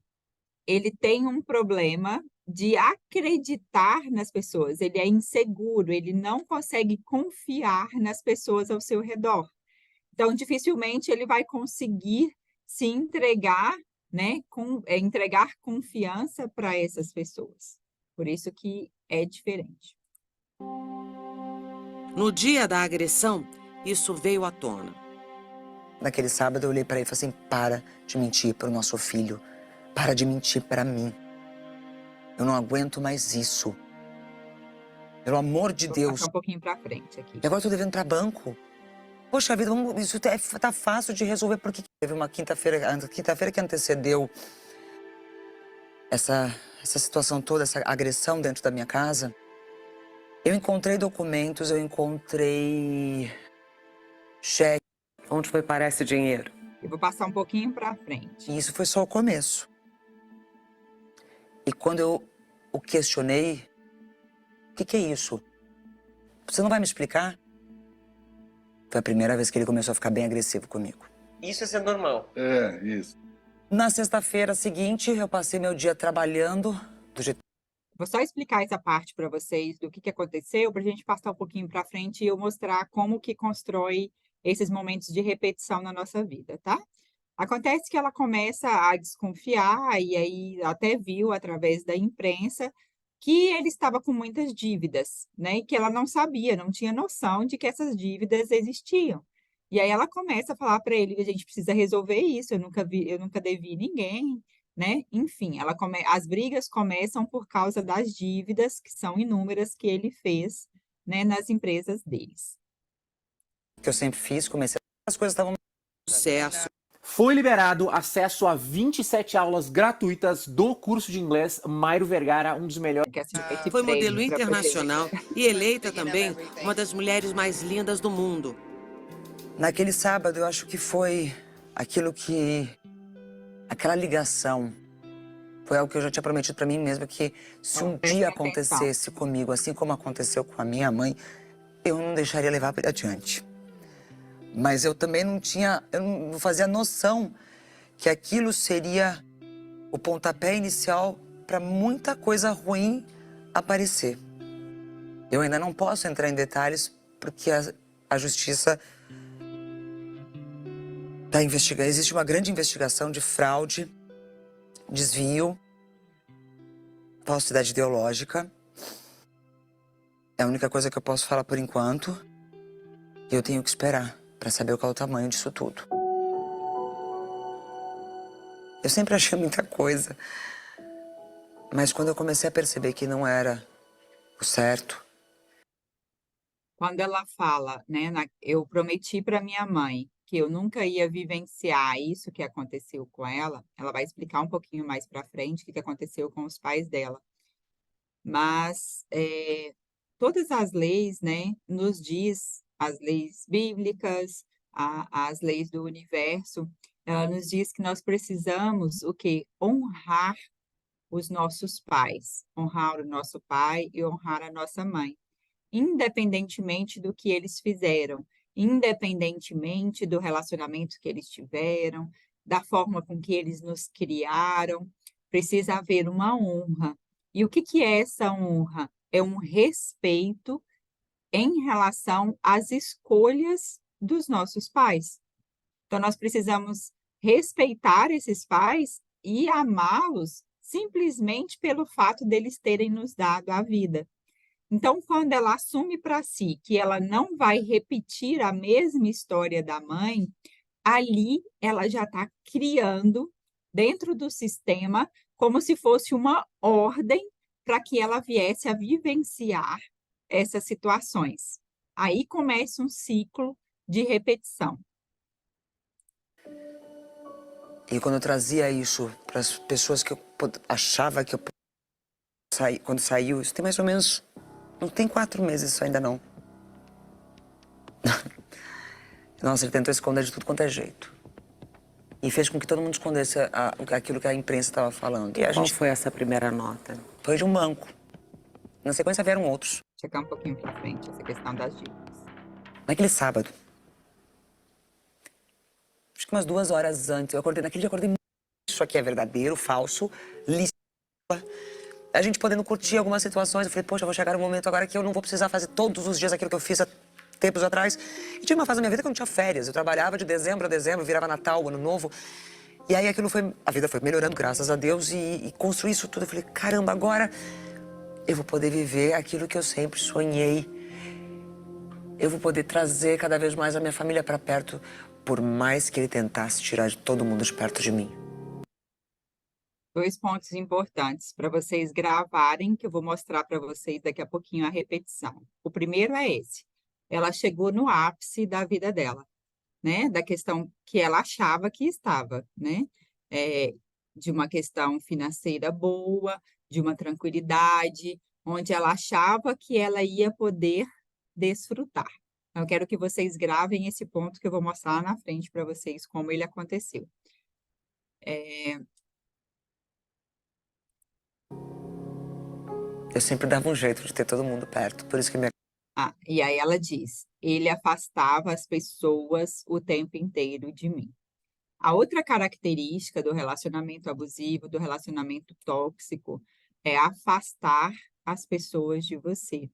ele tem um problema de acreditar nas pessoas, ele é inseguro, ele não consegue confiar nas pessoas ao seu redor. Então, dificilmente ele vai conseguir se entregar, né, entregar confiança para essas pessoas. Por isso que é diferente. No dia da agressão, isso veio à tona. Naquele sábado eu olhei para ele e falei assim: para de mentir para o nosso filho. Para de mentir para mim. Eu não aguento mais isso. Pelo amor de Vou Deus. passar um pouquinho para frente aqui. E agora eu tô devendo para banco. Poxa vida, isso tá fácil de resolver. Porque teve uma quinta-feira que antecedeu essa situação toda, essa agressão dentro da minha casa. Eu encontrei documentos, eu encontrei cheque. Onde foi parar esse dinheiro? Eu vou passar um pouquinho para frente. E isso foi só o começo. E quando eu o questionei, o que é isso? Você não vai me explicar? Foi a primeira vez que ele começou a ficar bem agressivo comigo. Isso é ser normal. É, isso. Na sexta-feira seguinte, eu passei meu dia trabalhando do jeito. Vou só explicar essa parte para vocês do que aconteceu, para a gente passar um pouquinho para frente e eu mostrar como que constrói esses momentos de repetição na nossa vida, tá? Acontece que ela começa a desconfiar, e aí até viu através da imprensa que ele estava com muitas dívidas, né? E que ela não sabia, não tinha noção de que essas dívidas existiam. E aí ela começa a falar para ele: a gente precisa resolver isso, eu nunca devi ninguém, né? Enfim, as brigas começam por causa das dívidas, que são inúmeras, que ele fez, né, nas empresas deles. Que eu sempre fiz, comecei. As coisas estavam. Sucesso. Foi liberado acesso a 27 aulas gratuitas do curso de inglês Mairo Vergara, um dos melhores. Foi modelo internacional e eleita também uma das mulheres mais lindas do mundo. Naquele sábado, eu acho que foi aquilo que... Aquela ligação. Foi algo que eu já tinha prometido pra mim mesma, que se um dia acontecesse comigo, assim como aconteceu com a minha mãe, eu não deixaria levar adiante. Mas eu também eu não fazia noção que aquilo seria o pontapé inicial para muita coisa ruim aparecer. Eu ainda não posso entrar em detalhes porque a justiça está investigando. Existe uma grande investigação de fraude, desvio, falsidade ideológica. É a única coisa que eu posso falar por enquanto. E eu tenho que esperar para saber qual é o tamanho disso tudo. Eu sempre achei muita coisa. Mas quando eu comecei a perceber que não era o certo... Quando ela fala, né, eu prometi para minha mãe que eu nunca ia vivenciar isso que aconteceu com ela vai explicar um pouquinho mais para frente o que aconteceu com os pais dela. Mas todas as leis, né, nos diz, as leis bíblicas, as leis do universo, ela nos diz que nós precisamos o quê? Honrar os nossos pais, honrar o nosso pai e honrar a nossa mãe, independentemente do que eles fizeram, independentemente do relacionamento que eles tiveram, da forma com que eles nos criaram, precisa haver uma honra. E o que é essa honra? É um respeito em relação às escolhas dos nossos pais. Então, nós precisamos respeitar esses pais e amá-los simplesmente pelo fato deles terem nos dado a vida. Então, quando ela assume para si que ela não vai repetir a mesma história da mãe, ali ela já está criando, dentro do sistema, como se fosse uma ordem para que ela viesse a vivenciar essas situações. Aí começa um ciclo de repetição. E quando eu trazia isso para as pessoas que eu achava que eu... Quando saiu, isso tem mais ou menos... Não tem 4 meses isso ainda não. Nossa, ele tentou esconder de tudo quanto é jeito. E fez com que todo mundo escondesse aquilo que a imprensa estava falando. E a Qual gente... foi essa primeira nota? Foi de um banco. Na sequência vieram outros. Chegar um pouquinho para frente, essa questão das dívidas. Naquele sábado, acho que umas 2 horas antes, naquele dia eu acordei muito. Isso aqui é verdadeiro, falso, lícito. A gente podendo curtir algumas situações, eu falei, poxa, eu vou chegar um momento agora que eu não vou precisar fazer todos os dias aquilo que eu fiz há tempos atrás. E tinha uma fase da minha vida que eu não tinha férias, eu trabalhava de dezembro a dezembro, virava Natal, Ano Novo. E aí a vida foi melhorando, graças a Deus, e construí isso tudo. Eu falei, caramba, agora eu vou poder viver aquilo que eu sempre sonhei. Eu vou poder trazer cada vez mais a minha família para perto, por mais que ele tentasse tirar todo mundo de perto de mim. 2 pontos importantes para vocês gravarem, que eu vou mostrar para vocês daqui a pouquinho a repetição. O primeiro é esse. Ela chegou no ápice da vida dela, né? Da questão que ela achava que estava, né? De uma questão financeira boa, de uma tranquilidade, onde ela achava que ela ia poder desfrutar. Então, eu quero que vocês gravem esse ponto que eu vou mostrar lá na frente para vocês como ele aconteceu. Eu sempre dava um jeito de ter todo mundo perto, por isso que minha E aí ela diz: ele afastava as pessoas o tempo inteiro de mim. A outra característica do relacionamento abusivo, do relacionamento tóxico, é afastar as pessoas de você.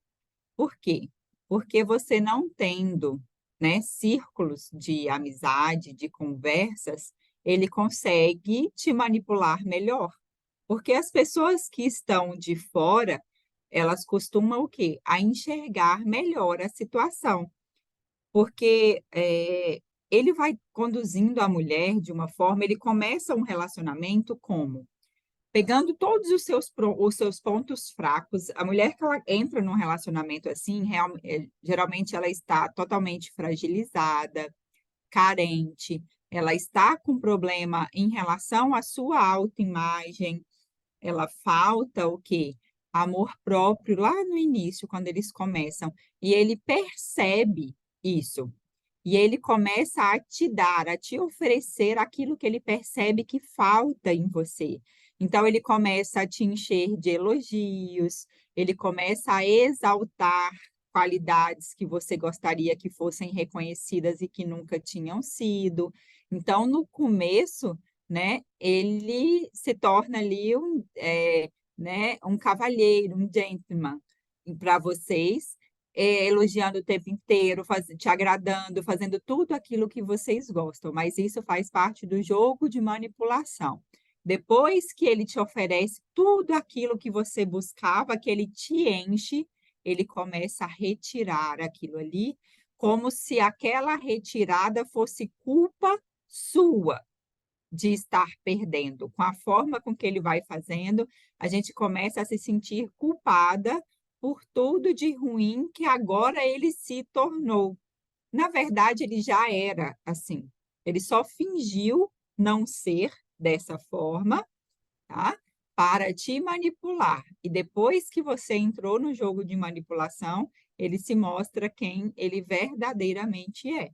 Por quê? Porque você não tendo, né, círculos de amizade, de conversas, ele consegue te manipular melhor. Porque as pessoas que estão de fora, elas costumam o quê? A enxergar melhor a situação. Porque, ele vai conduzindo a mulher de uma forma, ele começa um relacionamento como? Pegando todos os seus pontos fracos. A mulher que ela entra num relacionamento assim, geralmente ela está totalmente fragilizada, carente, ela está com problema em relação à sua autoimagem, ela falta o quê? Amor próprio lá no início, quando eles começam, e ele percebe isso. E ele começa a te dar, a te oferecer aquilo que ele percebe que falta em você. Então ele começa a te encher de elogios, ele começa a exaltar qualidades que você gostaria que fossem reconhecidas e que nunca tinham sido. Então, no começo, né, ele se torna ali né, um cavalheiro, um gentleman para vocês, elogiando o tempo inteiro, te agradando, fazendo tudo aquilo que vocês gostam, mas isso faz parte do jogo de manipulação. Depois que ele te oferece tudo aquilo que você buscava, que ele te enche, ele começa a retirar aquilo ali, como se aquela retirada fosse culpa sua de estar perdendo. Com a forma com que ele vai fazendo, a gente começa a se sentir culpada por tudo de ruim que agora ele se tornou. Na verdade, ele já era assim. Ele só fingiu não ser dessa forma, tá? Para te manipular. E depois que você entrou no jogo de manipulação, ele se mostra quem ele verdadeiramente é.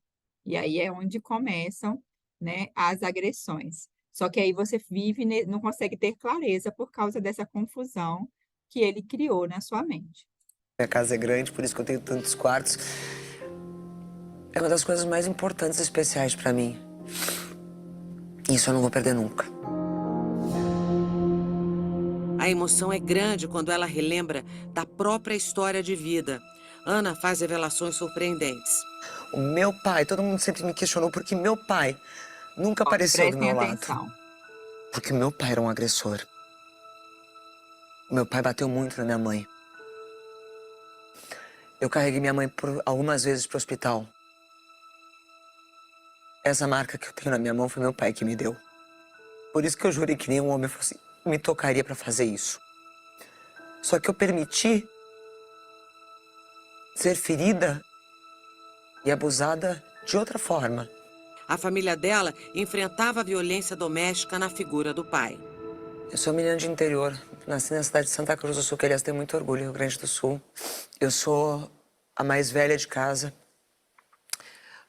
E aí é onde começam, né, as agressões. Só que aí você vive, não consegue ter clareza por causa dessa confusão que ele criou na sua mente. Minha casa é grande, por isso que eu tenho tantos quartos. É uma das coisas mais importantes e especiais pra mim. Isso eu não vou perder nunca. A emoção é grande quando ela relembra da própria história de vida. Ana faz revelações surpreendentes. O meu pai, todo mundo sempre me questionou por que meu pai nunca apareceu do Prestem meu atenção. lado. Porque meu pai era um agressor. Meu pai bateu muito na minha mãe. Eu carreguei minha mãe algumas vezes pro hospital. Essa marca que eu tenho na minha mão foi meu pai que me deu. Por isso que eu jurei que nenhum homem me tocaria pra fazer isso. Só que eu permiti ser ferida e abusada de outra forma. A família dela enfrentava a violência doméstica na figura do pai. Eu sou menina de interior, nasci na cidade de Santa Cruz do Sul, que aliás tem muito orgulho, Rio Grande do Sul. Eu sou a mais velha de casa,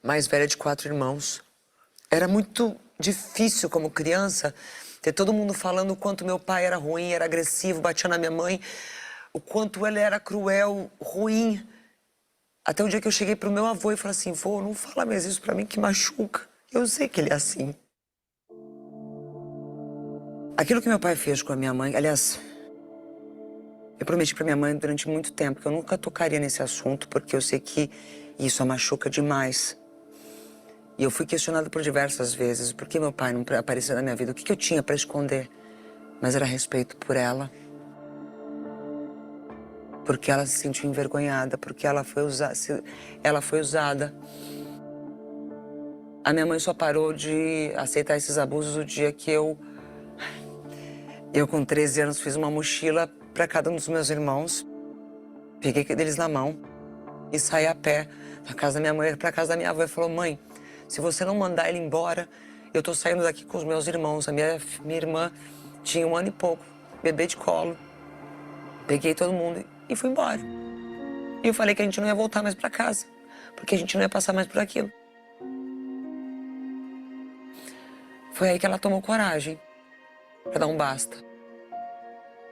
mais velha de 4 irmãos. Era muito difícil como criança ter todo mundo falando o quanto meu pai era ruim, era agressivo, batia na minha mãe, o quanto ele era cruel, ruim. Até o dia que eu cheguei pro meu avô e falei assim: vô, não fala mais isso pra mim que machuca. Eu sei que ele é assim. Aquilo que meu pai fez com a minha mãe, aliás, eu prometi pra minha mãe durante muito tempo que eu nunca tocaria nesse assunto, porque eu sei que isso a machuca demais. E eu fui questionada por diversas vezes por que meu pai não aparecia na minha vida, o que eu tinha pra esconder. Mas era respeito por ela. Porque ela se sentiu envergonhada, porque ela foi usada. A minha mãe só parou de aceitar esses abusos o dia que eu com 13 anos, fiz uma mochila para cada um dos meus irmãos. Peguei deles na mão e saí a pé da casa da minha mãe para casa da minha avó. E falou: mãe, se você não mandar ele embora, eu tô saindo daqui com os meus irmãos. A minha irmã tinha 1 ano e pouco, bebê de colo. Peguei todo mundo e fui embora. E eu falei que a gente não ia voltar mais para casa, porque a gente não ia passar mais por aquilo. Foi aí que ela tomou coragem para dar um basta.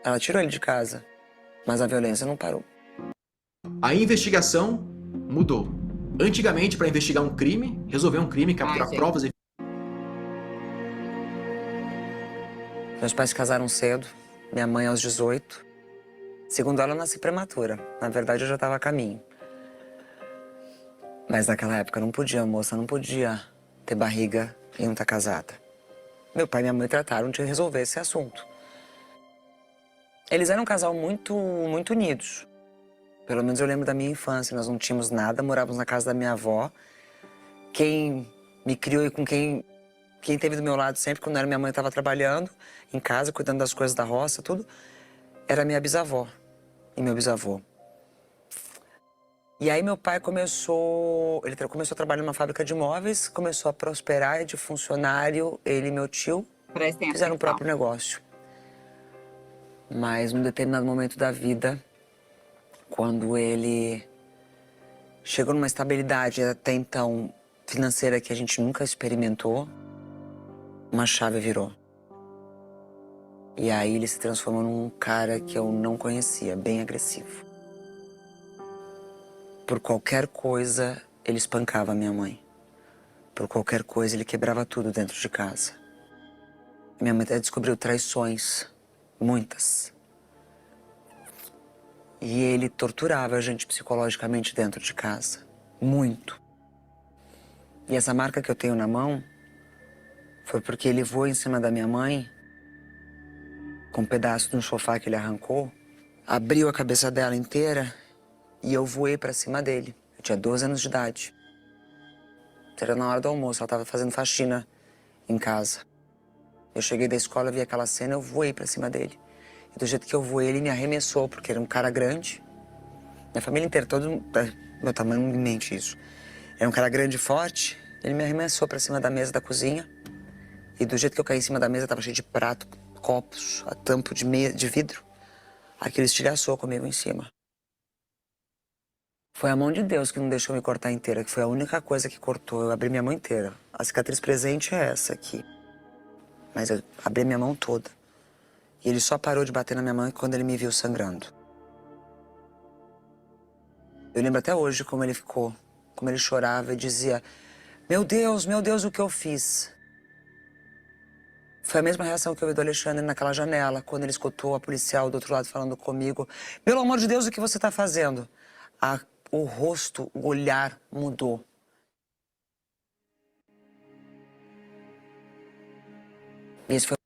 Ela tirou ele de casa, mas a violência não parou. A investigação mudou. Antigamente, para investigar um crime, resolver um crime, capturar gente. provas... Meus pais se casaram cedo, minha mãe aos 18. Segundo ela, eu nasci prematura. Na verdade, eu já estava a caminho. Mas naquela época não podia, moça, não podia ter barriga e não estar casada. Meu pai e minha mãe trataram de resolver esse assunto. Eles eram um casal muito unidos. Pelo menos eu lembro da minha infância, nós não tínhamos nada, morávamos na casa da minha avó. Quem me criou e com quem esteve do meu lado sempre, quando era minha mãe, estava trabalhando em casa, cuidando das coisas da roça, tudo, era minha bisavó e meu bisavô. E aí meu pai começou a trabalhar numa fábrica de móveis, começou a prosperar de funcionário, ele e meu tio Prestem fizeram o atenção. próprio negócio. Mas num determinado momento da vida, quando ele chegou numa estabilidade até então financeira que a gente nunca experimentou, uma chave virou. E aí ele se transformou num cara que eu não conhecia, bem agressivo. Por qualquer coisa, ele espancava a minha mãe. Por qualquer coisa, ele quebrava tudo dentro de casa. Minha mãe até descobriu traições, muitas. E ele torturava a gente psicologicamente dentro de casa, muito. E essa marca que eu tenho na mão foi porque ele voou em cima da minha mãe com um pedaço de um sofá que ele arrancou, abriu a cabeça dela inteira e eu voei pra cima dele. Eu tinha 12 anos de idade. Era na hora do almoço, ela tava fazendo faxina em casa. Eu cheguei da escola, vi aquela cena, eu voei pra cima dele. E do jeito que eu voei, ele me arremessou, porque era um cara grande. Minha família inteira, todo meu tamanho não mente isso. Era um cara grande e forte, ele me arremessou pra cima da mesa da cozinha. E do jeito que eu caí em cima da mesa, tava cheio de prato, copos, a tampo de vidro. Aquilo estilhaçou comigo em cima. Foi a mão de Deus que não deixou me cortar inteira, que foi a única coisa que cortou. Eu abri minha mão inteira. A cicatriz presente é essa aqui. Mas eu abri minha mão toda. E ele só parou de bater na minha mão quando ele me viu sangrando. Eu lembro até hoje como ele ficou, como ele chorava e dizia: meu Deus, o que eu fiz? Foi a mesma reação que eu vi do Alexandre naquela janela, quando ele escutou a policial do outro lado falando comigo: pelo amor de Deus, o que você está fazendo? O rosto, o olhar mudou. Esse foi...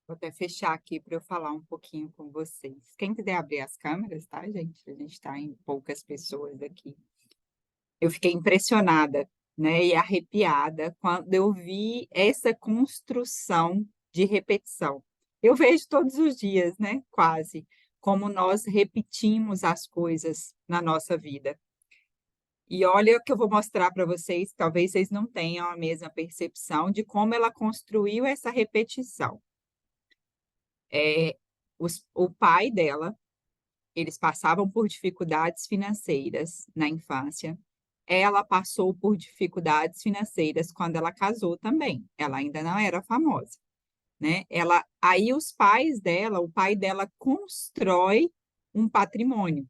Vou até fechar aqui para eu falar um pouquinho com vocês. Quem quiser abrir as câmeras, tá, gente? A gente está em poucas pessoas aqui. Eu fiquei impressionada, né, e arrepiada quando eu vi essa construção de repetição. Eu vejo todos os dias, né, quase, como nós repetimos as coisas na nossa vida. E olha o que eu vou mostrar para vocês, talvez vocês não tenham a mesma percepção de como ela construiu essa repetição. O pai dela, eles passavam por dificuldades financeiras na infância. Ela passou por dificuldades financeiras quando ela casou também. Ela ainda não era famosa, né? Aí os pais dela, o pai dela constrói um patrimônio.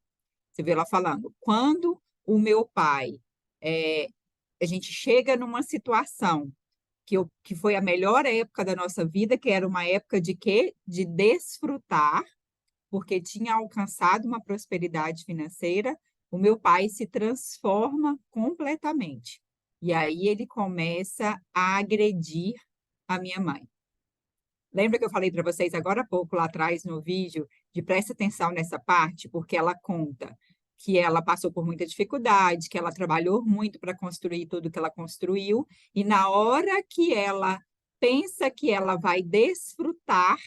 Você vê ela falando: quando o meu pai, a gente chega numa situação que foi a melhor época da nossa vida, que era uma época de quê? De desfrutar, porque tinha alcançado uma prosperidade financeira, o meu pai se transforma completamente. E aí ele começa a agredir a minha mãe. Lembra que eu falei para vocês agora há pouco, lá atrás no vídeo, de presta atenção nessa parte, porque ela conta que ela passou por muita dificuldade, que ela trabalhou muito para construir tudo que ela construiu, e na hora que ela pensa que ela vai desfrutar,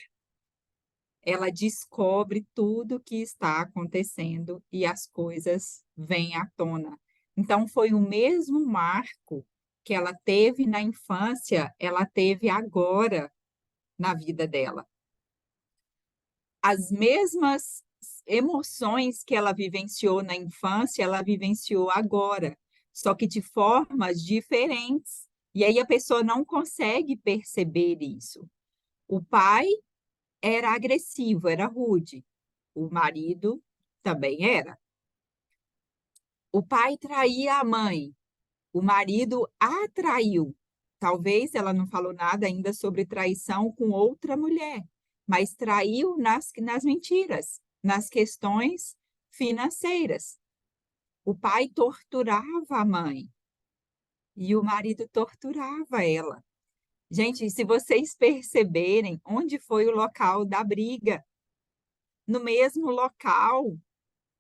ela descobre tudo o que está acontecendo e as coisas vêm à tona. Então, foi o mesmo marco que ela teve na infância, ela teve agora na vida dela. As mesmas emoções que ela vivenciou na infância, ela vivenciou agora, só que de formas diferentes. E aí a pessoa não consegue perceber isso. O pai era agressivo, era rude. O marido também era. O pai traía a mãe, o marido a traiu. Talvez ela não falou nada ainda sobre traição com outra mulher, mas traiu nas mentiras, nas questões financeiras. O pai torturava a mãe e o marido torturava ela. Gente, se vocês perceberem onde foi o local da briga, no mesmo local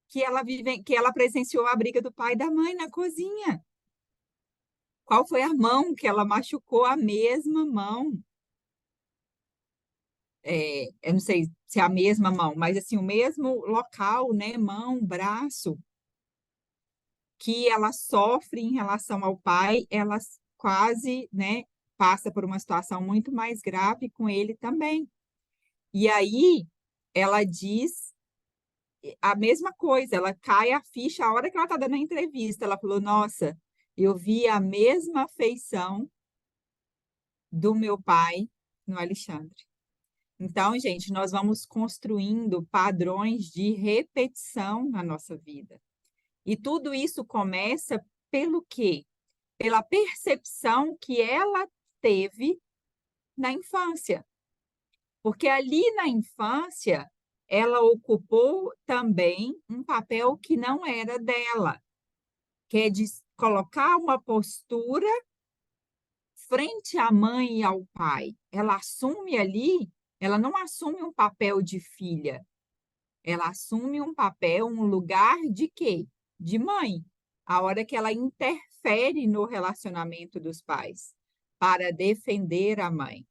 que ela presenciou a briga do pai e da mãe na cozinha. Qual foi a mão que ela machucou? A mesma mão. Eu não sei se é a mesma mão, mas assim, o mesmo local, né? Mão, braço, que ela sofre em relação ao pai, ela quase, né, passa por uma situação muito mais grave com ele também. E aí, ela diz a mesma coisa, ela cai a ficha a hora que ela está dando a entrevista. Ela falou, nossa, eu vi a mesma feição do meu pai no Alexandre. Então, gente, nós vamos construindo padrões de repetição na nossa vida. E tudo isso começa pelo quê? Pela percepção que ela teve na infância. Porque ali na infância, ela ocupou também um papel que não era dela, que é de colocar uma postura frente à mãe e ao pai. Ela assume ali, ela não assume um papel de filha, ela assume um papel, um lugar de quê? De mãe. A hora que ela interfere no relacionamento dos pais para defender a mãe.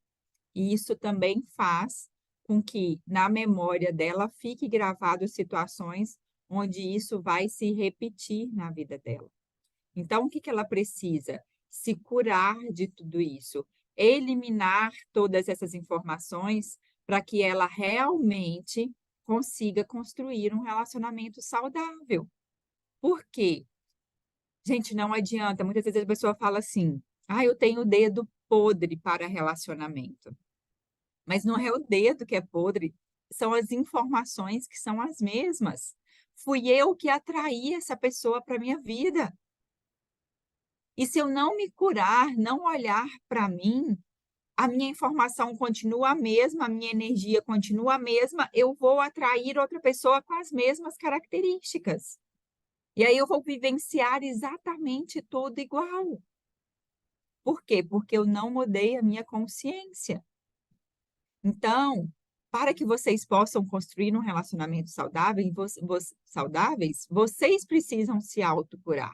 E isso também faz com que, na memória dela, fique gravado situações onde isso vai se repetir na vida dela. Então, o que ela precisa? Se curar de tudo isso, eliminar todas essas informações para que ela realmente consiga construir um relacionamento saudável. Por quê? Gente, não adianta. Muitas vezes a pessoa fala assim, eu tenho o dedo podre para relacionamento. Mas não é o dedo que é podre, são as informações que são as mesmas. Fui eu que atraí essa pessoa para a minha vida. E se eu não me curar, não olhar para mim, a minha informação continua a mesma, a minha energia continua a mesma, eu vou atrair outra pessoa com as mesmas características. E aí eu vou vivenciar exatamente tudo igual. Por quê? Porque eu não mudei a minha consciência. Então, para que vocês possam construir um relacionamento saudável, saudáveis, vocês precisam se autocurar.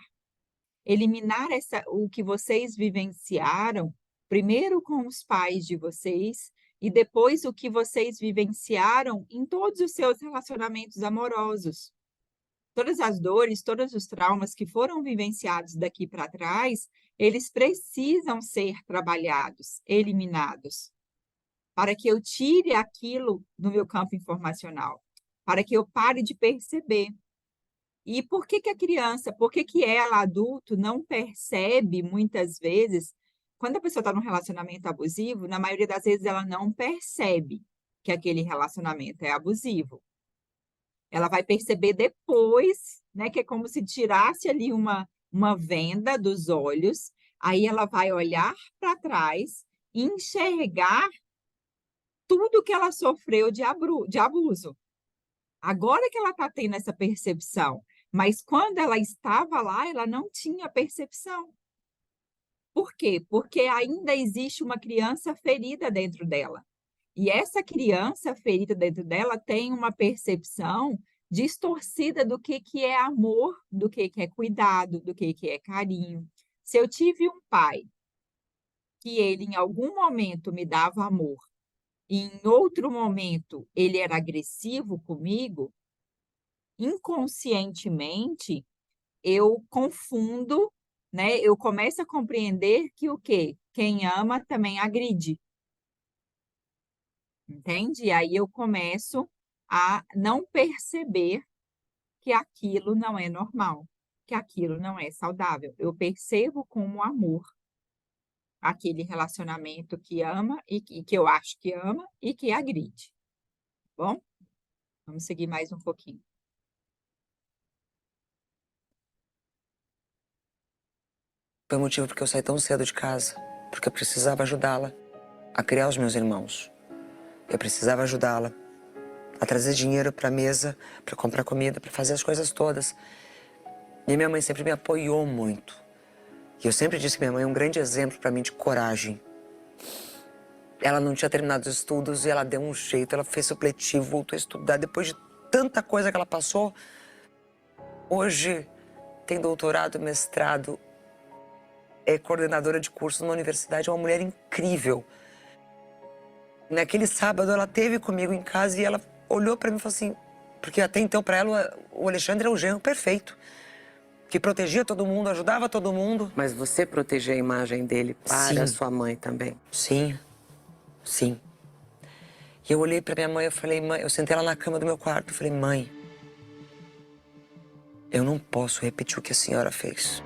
Eliminar o que vocês vivenciaram, primeiro com os pais de vocês, e depois o que vocês vivenciaram em todos os seus relacionamentos amorosos. Todas as dores, todos os traumas que foram vivenciados daqui para trás, eles precisam ser trabalhados, eliminados, para que eu tire aquilo do meu campo informacional, para que eu pare de perceber. E por que a criança, por que ela, adulto, não percebe muitas vezes, quando a pessoa está num relacionamento abusivo, na maioria das vezes ela não percebe que aquele relacionamento é abusivo. Ela vai perceber depois, né, que é como se tirasse ali uma venda dos olhos, aí ela vai olhar para trás e enxergar tudo que ela sofreu de abuso. Agora que ela está tendo essa percepção, mas quando ela estava lá, ela não tinha percepção. Por quê? Porque ainda existe uma criança ferida dentro dela. E essa criança ferida dentro dela tem uma percepção distorcida do que é amor, do que é cuidado, do que é carinho. Se eu tive um pai que ele, em algum momento, me dava amor, e em outro momento ele era agressivo comigo, inconscientemente eu confundo, né? Eu começo a compreender que o quê? Quem ama também agride. Entende? E aí eu começo a não perceber que aquilo não é normal, que aquilo não é saudável. Eu percebo como amor aquele relacionamento que ama e que eu acho que ama e que agride. Bom, vamos seguir mais um pouquinho. Foi o motivo porque eu saí tão cedo de casa. Porque eu precisava ajudá-la a criar os meus irmãos. Eu precisava ajudá-la a trazer dinheiro para a mesa, para comprar comida, para fazer as coisas todas. E minha mãe sempre me apoiou muito. E eu sempre disse que minha mãe é um grande exemplo para mim de coragem. Ela não tinha terminado os estudos e ela deu um jeito, ela fez supletivo, voltou a estudar. Depois de tanta coisa que ela passou, hoje tem doutorado, mestrado, é coordenadora de curso numa universidade, é uma mulher incrível. Naquele sábado ela esteve comigo em casa e ela olhou para mim e falou assim, porque até então para ela o Alexandre é o genro perfeito, que protegia todo mundo, ajudava todo mundo. Mas você protegeu a imagem dele para Sim. sua mãe também? Sim, sim. E eu olhei para minha mãe e falei, mãe, eu sentei ela na cama do meu quarto e falei, mãe, eu não posso repetir o que a senhora fez.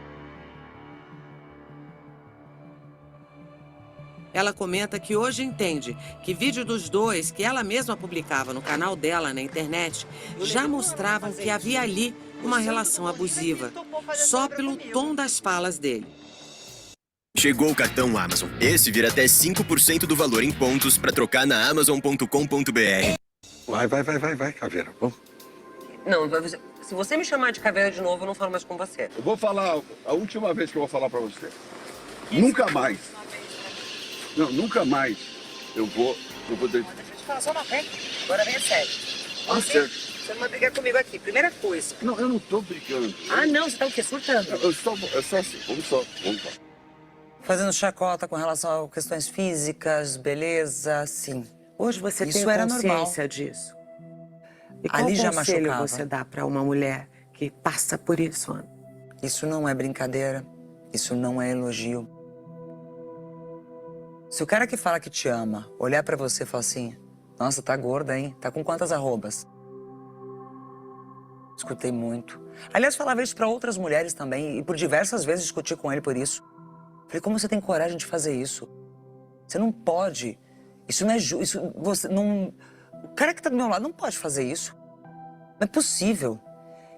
Ela comenta que hoje entende que vídeos dos dois que ela mesma publicava no canal dela na internet já mostravam que havia ali uma relação abusiva, só pelo tom das falas dele. Chegou o cartão Amazon. Esse vira até 5% do valor em pontos para trocar na Amazon.com.br. Vai, Caveira. Vamos. Não, se você me chamar de caveira de novo, eu não falo mais com você. Eu vou falar, a última vez que eu vou falar pra você. Nunca mais. Não, nunca mais eu vou... Deixa eu te falar só uma vez. Agora vem a sério. Você não vai brigar comigo aqui. Primeira coisa. Não, eu não tô brigando. Ah, não, você tá o quê? Surtando? É só assim, vamos lá. Fazendo chacota com relação a questões físicas, beleza, sim. Hoje você Isso tem era consciência normal. disso? E Ali já qual conselho machucava. você dá para uma mulher que passa por isso, Ana? Isso não é brincadeira. Isso não é elogio. Se o cara que fala que te ama olhar pra você e falar assim, nossa, tá gorda, hein? Tá com quantas arrobas? Escutei muito. Aliás, falava isso pra outras mulheres também, e por diversas vezes discuti com ele por isso. Falei, como você tem coragem de fazer isso? Você não pode. Isso não é justo. Você não... O cara que tá do meu lado não pode fazer isso. Não é possível.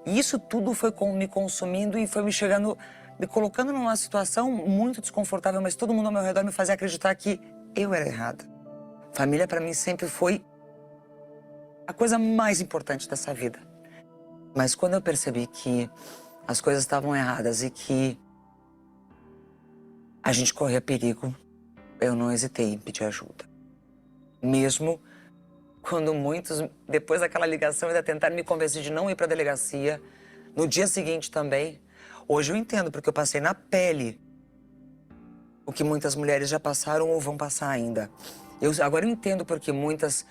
E isso tudo foi me consumindo e foi me colocando numa situação muito desconfortável, mas todo mundo ao meu redor me fazia acreditar que eu era errada. Família pra mim sempre foi a coisa mais importante dessa vida. Mas quando eu percebi que as coisas estavam erradas e que a gente corria perigo, eu não hesitei em pedir ajuda. Mesmo quando muitos, depois daquela ligação, ainda tentaram me convencer de não ir pra delegacia, no dia seguinte também. Hoje eu entendo, porque eu passei na pele o que muitas mulheres já passaram ou vão passar ainda. Agora eu entendo porque muitas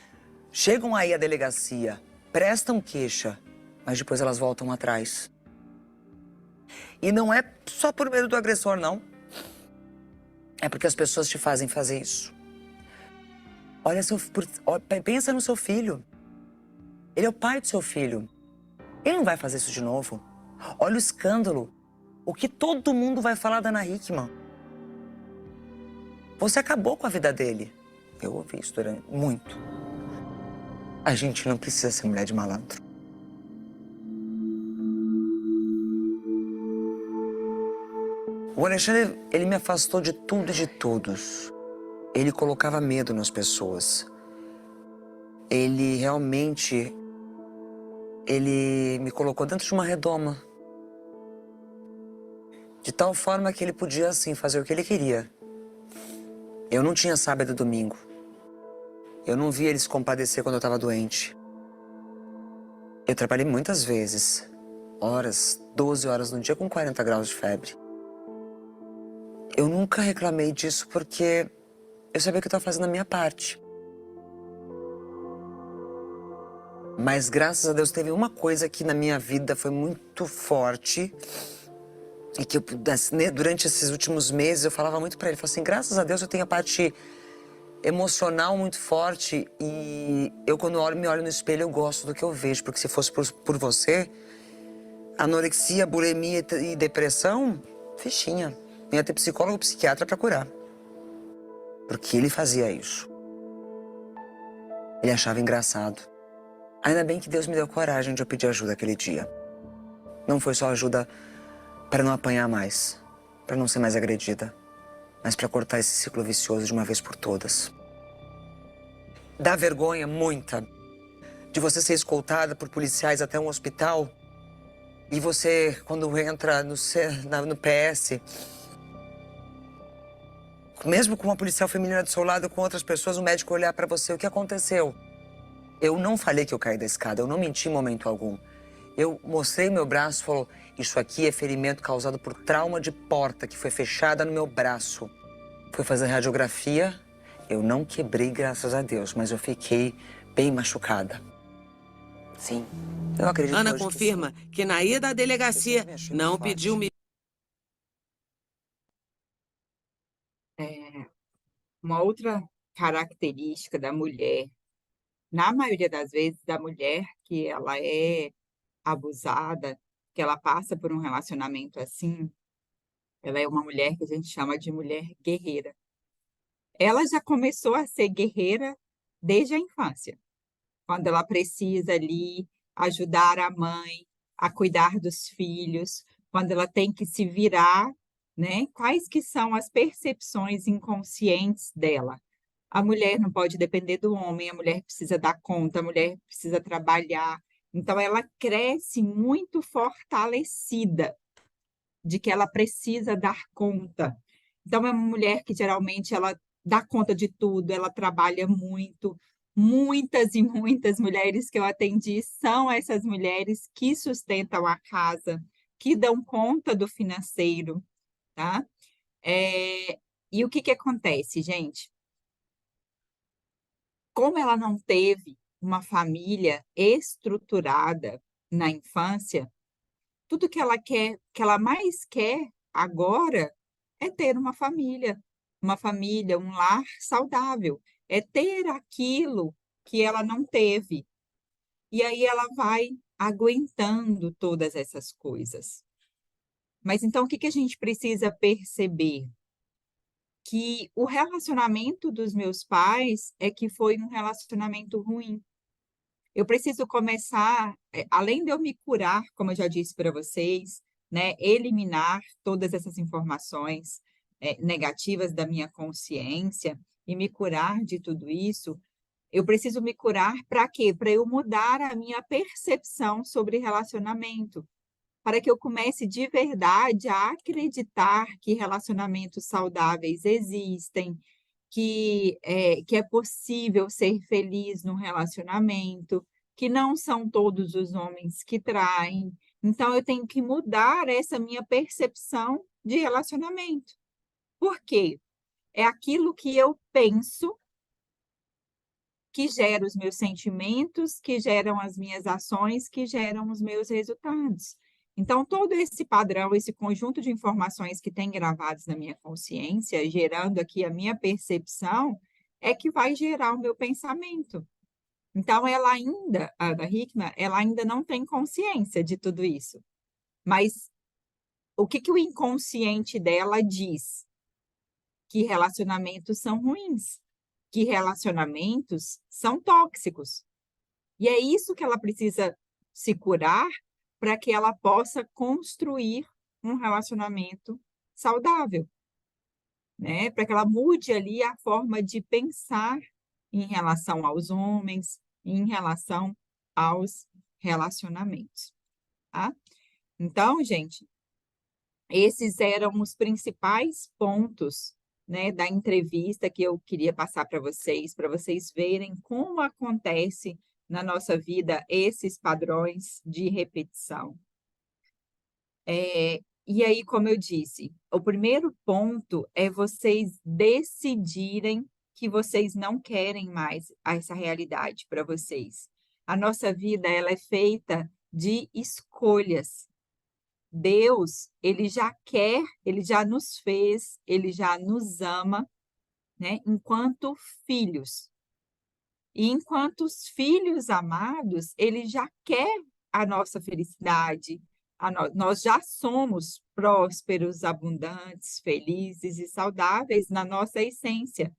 chegam aí à delegacia, prestam queixa, mas depois elas voltam atrás. E não é só por medo do agressor, não. É porque as pessoas te fazem fazer isso. Pensa no seu filho. Ele é o pai do seu filho. Ele não vai fazer isso de novo. Olha o escândalo. O que todo mundo vai falar da Ana Hickman. Você acabou com a vida dele. Eu ouvi isso muito. A gente não precisa ser mulher de malandro. O Alexandre, ele me afastou de tudo e de todos. Ele colocava medo nas pessoas. Ele realmente... Ele me colocou dentro de uma redoma. De tal forma que ele podia, assim, fazer o que ele queria. Eu não tinha sábado e domingo. Eu não via ele se compadecer quando eu estava doente. Eu trabalhei muitas vezes. Horas, 12 horas no dia com 40 graus de febre. Eu nunca reclamei disso porque eu sabia que eu estava fazendo a minha parte. Mas, graças a Deus, teve uma coisa que na minha vida foi muito forte e que durante esses últimos meses eu falava muito pra ele. Falei assim, graças a Deus eu tenho a parte emocional muito forte e eu, quando me olho no espelho, eu gosto do que eu vejo. Porque se fosse por você, anorexia, bulimia e depressão, fichinha. Não ia ter psicólogo ou psiquiatra pra curar. Porque ele fazia isso. Ele achava engraçado. Ainda bem que Deus me deu coragem de eu pedir ajuda aquele dia. Não foi só ajuda para não apanhar mais. para não ser mais agredida, mas para cortar esse ciclo vicioso de uma vez por todas. Dá vergonha, muita, de você ser escoltada por policiais até um hospital e você, quando entra no PS, mesmo com uma policial feminina do seu lado, com outras pessoas, o médico olhar para você, o que aconteceu? Eu não falei que eu caí da escada, eu não menti em momento algum. Eu mostrei meu braço e falou, isso aqui é ferimento causado por trauma de porta que foi fechada no meu braço. Fui fazer radiografia, eu não quebrei, graças a Deus, mas eu fiquei bem machucada. Sim, eu acredito. Ana confirma que na ida à delegacia não pediu Uma outra característica da mulher, na maioria das vezes, da mulher que ela é abusada, que ela passa por um relacionamento assim, ela é uma mulher que a gente chama de mulher guerreira. Ela já começou a ser guerreira desde a infância, quando ela precisa ali ajudar a mãe a cuidar dos filhos, quando ela tem que se virar, né? Quais que são as percepções inconscientes dela? A mulher não pode depender do homem, a mulher precisa dar conta, a mulher precisa trabalhar. Então, ela cresce muito fortalecida de que ela precisa dar conta. Então, é uma mulher que geralmente ela dá conta de tudo, ela trabalha muito. Muitas e muitas mulheres que eu atendi são essas mulheres que sustentam a casa, que dão conta do financeiro, tá? E o que que acontece, gente? Como ela não teve uma família estruturada na infância, tudo que ela quer, que ela mais quer agora é ter uma família, um lar saudável, é ter aquilo que ela não teve. E aí ela vai aguentando todas essas coisas. Mas então o que que a gente precisa perceber? Que o relacionamento dos meus pais é que foi um relacionamento ruim. Eu preciso começar, além de eu me curar, como eu já disse para vocês, né, eliminar todas essas informações negativas da minha consciência e me curar de tudo isso, eu preciso me curar para quê? Para eu mudar a minha percepção sobre relacionamento, para que eu comece de verdade a acreditar que relacionamentos saudáveis existem, que é possível ser feliz num relacionamento, que não são todos os homens que traem. Então, eu tenho que mudar essa minha percepção de relacionamento. Por quê? É aquilo que eu penso que gera os meus sentimentos, que geram as minhas ações, que geram os meus resultados. Então, todo esse padrão, esse conjunto de informações que tem gravados na minha consciência, gerando aqui a minha percepção, é que vai gerar o meu pensamento. Então, ela ainda, a Ana Hickman, ela ainda não tem consciência de tudo isso. Mas o que que o inconsciente dela diz? Que relacionamentos são ruins, que relacionamentos são tóxicos. E é isso que ela precisa se curar para que ela possa construir um relacionamento saudável, né? Para que ela mude ali a forma de pensar em relação aos homens, em relação aos relacionamentos, tá? Então, gente, esses eram os principais pontos, né, da entrevista que eu queria passar para vocês verem como acontece na nossa vida esses padrões de repetição. E aí, como eu disse, o primeiro ponto é vocês decidirem que vocês não querem mais essa realidade para vocês. A nossa vida, ela é feita de escolhas. Deus, ele já quer, ele já nos fez, ele já nos ama, né, enquanto filhos. E enquanto os filhos amados, ele já quer a nossa felicidade. Nós já somos prósperos, abundantes, felizes e saudáveis na nossa essência.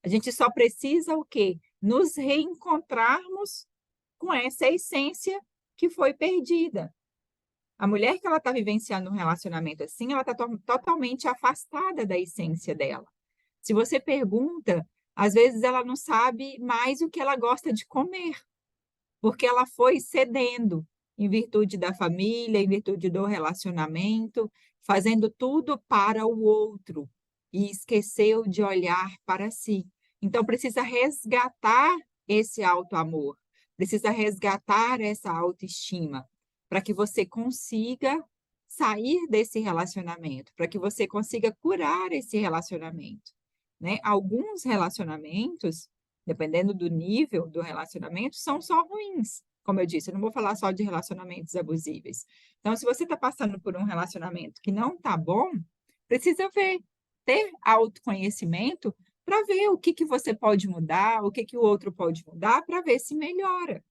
A gente só precisa o quê? Nos reencontrarmos com essa essência que foi perdida. A mulher que ela está vivenciando um relacionamento assim, ela está totalmente afastada da essência dela. Se você pergunta, às vezes ela não sabe mais o que ela gosta de comer, porque ela foi cedendo em virtude da família, em virtude do relacionamento, fazendo tudo para o outro e esqueceu de olhar para si. Então, precisa resgatar esse auto-amor, precisa resgatar essa autoestima, para que você consiga sair desse relacionamento, para que você consiga curar esse relacionamento, né? Alguns relacionamentos, dependendo do nível do relacionamento, são só ruins. Como eu disse, eu não vou falar só de relacionamentos abusíveis. Então, se você está passando por um relacionamento que não está bom, precisa ver, ter autoconhecimento para ver o que você pode mudar, o que o outro pode mudar, para ver se melhora.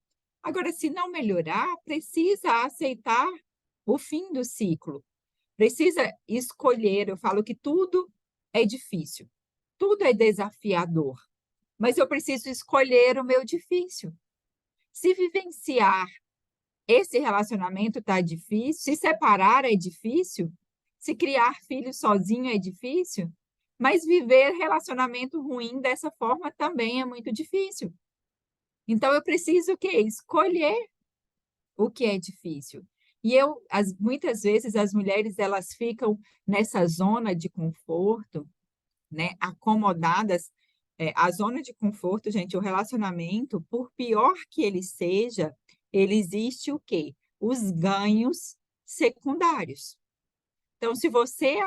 Agora, se não melhorar, precisa aceitar o fim do ciclo. Precisa escolher. Eu falo que tudo é difícil, tudo é desafiador, mas eu preciso escolher o meu difícil. Se vivenciar esse relacionamento está difícil, se separar é difícil, se criar filhos sozinho é difícil, mas viver relacionamento ruim dessa forma também é muito difícil. Então, eu preciso o quê? Escolher o que é difícil. E muitas vezes, as mulheres, elas ficam nessa zona de conforto, né, acomodadas. A zona de conforto, gente, o relacionamento, por pior que ele seja, ele existe o quê? Os ganhos secundários. Então, se você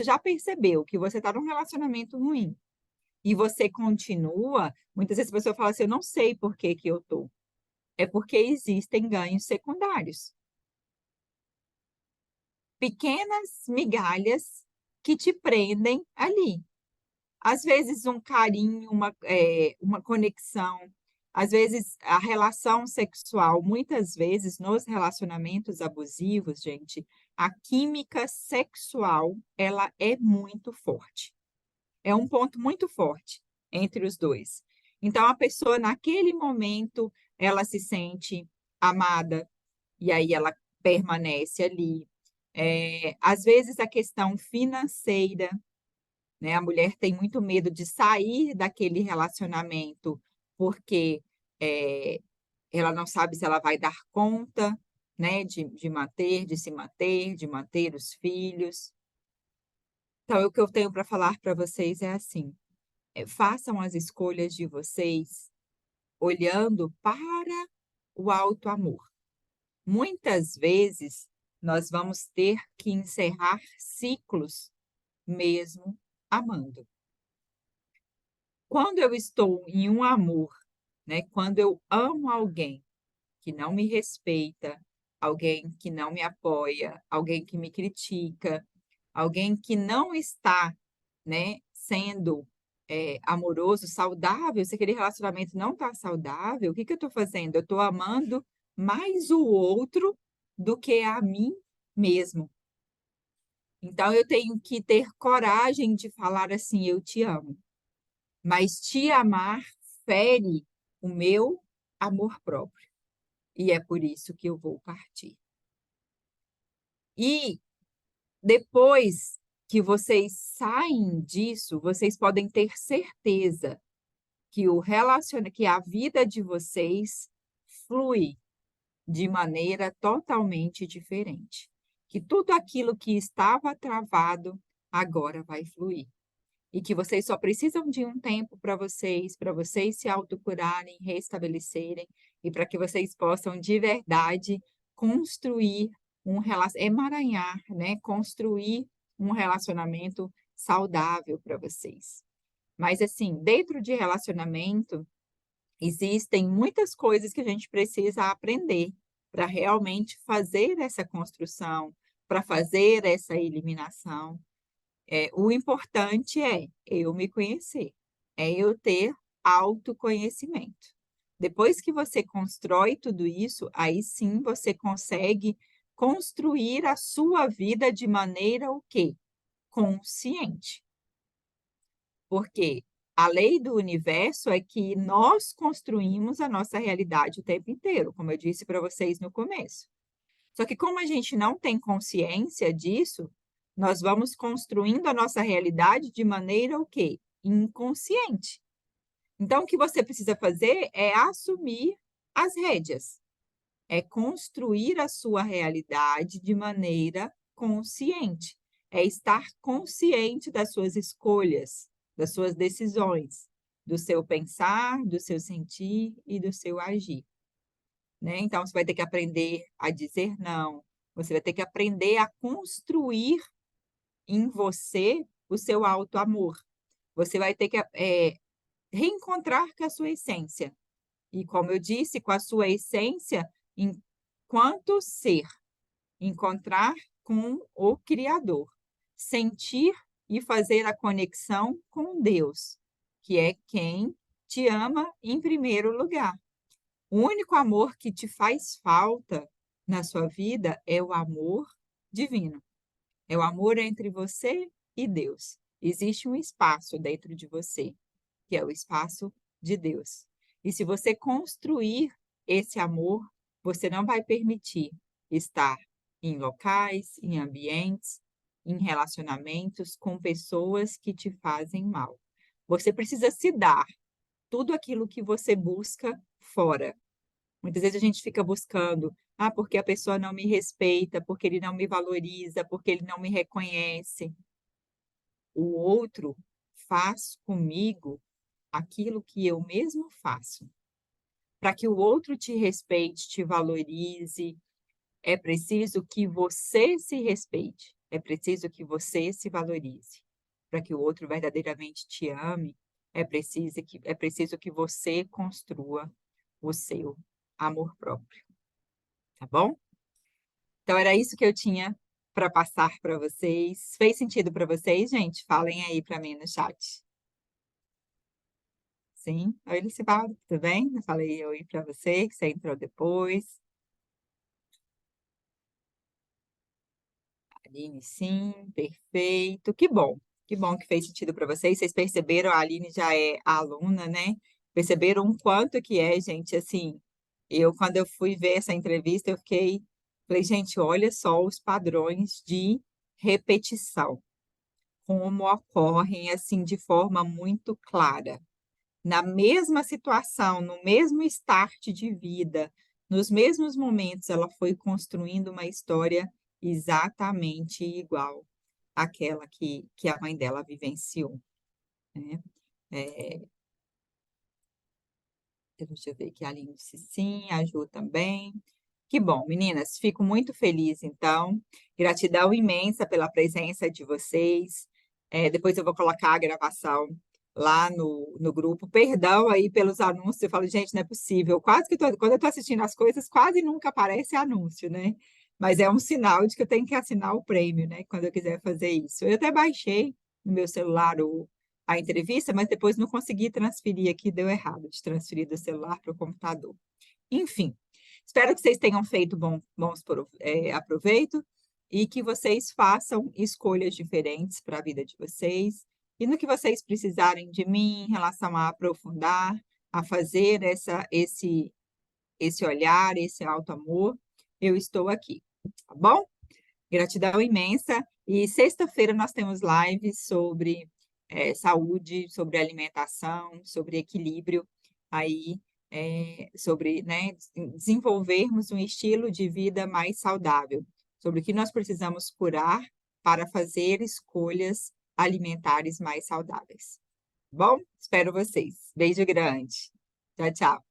já percebeu que você está num relacionamento ruim e você continua, muitas vezes a pessoa fala assim, eu não sei por que que eu estou. É porque existem ganhos secundários. Pequenas migalhas que te prendem ali. Às vezes um carinho, uma conexão, às vezes a relação sexual, muitas vezes nos relacionamentos abusivos, gente, a química sexual, ela é muito forte. É um ponto muito forte entre os dois. Então, a pessoa, naquele momento, ela se sente amada, e aí ela permanece ali. Às vezes, a questão financeira, né? A mulher tem muito medo de sair daquele relacionamento, porque ela não sabe se ela vai dar conta, né? De se manter, de manter os filhos. Então, o que eu tenho para falar para vocês é assim, façam as escolhas de vocês olhando para o auto-amor. Muitas vezes, nós vamos ter que encerrar ciclos mesmo amando. Quando eu estou em um amor, né, quando eu amo alguém que não me respeita, alguém que não me apoia, alguém que me critica, alguém que não está, né, sendo amoroso, saudável, se aquele relacionamento não está saudável, o que eu estou fazendo? Eu estou amando mais o outro do que a mim mesmo. Então, eu tenho que ter coragem de falar assim, eu te amo. Mas te amar fere o meu amor próprio. E é por isso que eu vou partir. E depois que vocês saem disso, vocês podem ter certeza que que a vida de vocês flui de maneira totalmente diferente. Que tudo aquilo que estava travado agora vai fluir. E que vocês só precisam de um tempo para vocês se autocurarem, restabelecerem, e para que vocês possam, de verdade, construir emaranhar, né? Construir um relacionamento saudável para vocês. Mas, assim, dentro de relacionamento, existem muitas coisas que a gente precisa aprender para realmente fazer essa construção, para fazer essa eliminação. O importante é eu me conhecer, é eu ter autoconhecimento. Depois que você constrói tudo isso, aí sim você consegue construir a sua vida de maneira o quê? Consciente. Porque a lei do universo é que nós construímos a nossa realidade o tempo inteiro, como eu disse para vocês no começo. Só que como a gente não tem consciência disso, nós vamos construindo a nossa realidade de maneira o quê? Inconsciente. Então, o que você precisa fazer é assumir as rédeas, é construir a sua realidade de maneira consciente, é estar consciente das suas escolhas, das suas decisões, do seu pensar, do seu sentir e do seu agir, né? Então, você vai ter que aprender a dizer não, você vai ter que aprender a construir em você o seu auto-amor. Você vai ter que reencontrar com a sua essência. E, como eu disse, com a sua essência enquanto ser, encontrar com o Criador, sentir e fazer a conexão com Deus, que é quem te ama em primeiro lugar. O único amor que te faz falta na sua vida é o amor divino. É o amor entre você e Deus. Existe um espaço dentro de você, que é o espaço de Deus. E se você construir esse amor, você não vai permitir estar em locais, em ambientes, em relacionamentos com pessoas que te fazem mal. Você precisa se dar tudo aquilo que você busca fora. Muitas vezes a gente fica buscando, porque a pessoa não me respeita, porque ele não me valoriza, porque ele não me reconhece. O outro faz comigo aquilo que eu mesmo faço. Para que o outro te respeite, te valorize, é preciso que você se respeite, é preciso que você se valorize. Para que o outro verdadeiramente te ame, é preciso que você construa o seu amor próprio. Tá bom? Então, era isso que eu tinha para passar para vocês. Fez sentido para vocês, gente? Falem aí para mim no chat. Sim? Oi, Lucivaldo, tudo bem? Eu falei oi para você, que você entrou depois. Aline, sim, perfeito. Que bom que fez sentido para vocês. Vocês perceberam, a Aline já é aluna, né? Perceberam o quanto que é, gente, assim, quando eu fui ver essa entrevista, falei, gente, olha só os padrões de repetição, como ocorrem, assim, de forma muito clara. Na mesma situação, no mesmo start de vida, nos mesmos momentos, ela foi construindo uma história exatamente igual àquela que a mãe dela vivenciou, né? Deixa eu ver aqui, a Aline disse sim, a Ju também. Que bom, meninas, fico muito feliz, então. Gratidão imensa pela presença de vocês. Depois eu vou colocar a gravação lá no grupo. Perdão aí pelos anúncios, eu falo, gente, não é possível. Quando eu estou assistindo as coisas, quase nunca aparece anúncio, né? Mas é um sinal de que eu tenho que assinar o prêmio, né? Quando eu quiser fazer isso. Eu até baixei no meu celular a entrevista, mas depois não consegui transferir aqui, deu errado, de transferir do celular para o computador. Enfim, espero que vocês tenham feito bons aproveito e que vocês façam escolhas diferentes para a vida de vocês. E no que vocês precisarem de mim em relação a aprofundar, a fazer esse olhar, esse auto-amor, eu estou aqui, tá bom? Gratidão imensa. E sexta-feira nós temos lives sobre saúde, sobre alimentação, sobre equilíbrio, aí, sobre, né, desenvolvermos um estilo de vida mais saudável, sobre o que nós precisamos curar para fazer escolhas alimentares mais saudáveis. Bom, espero vocês. Beijo grande. Tchau, tchau.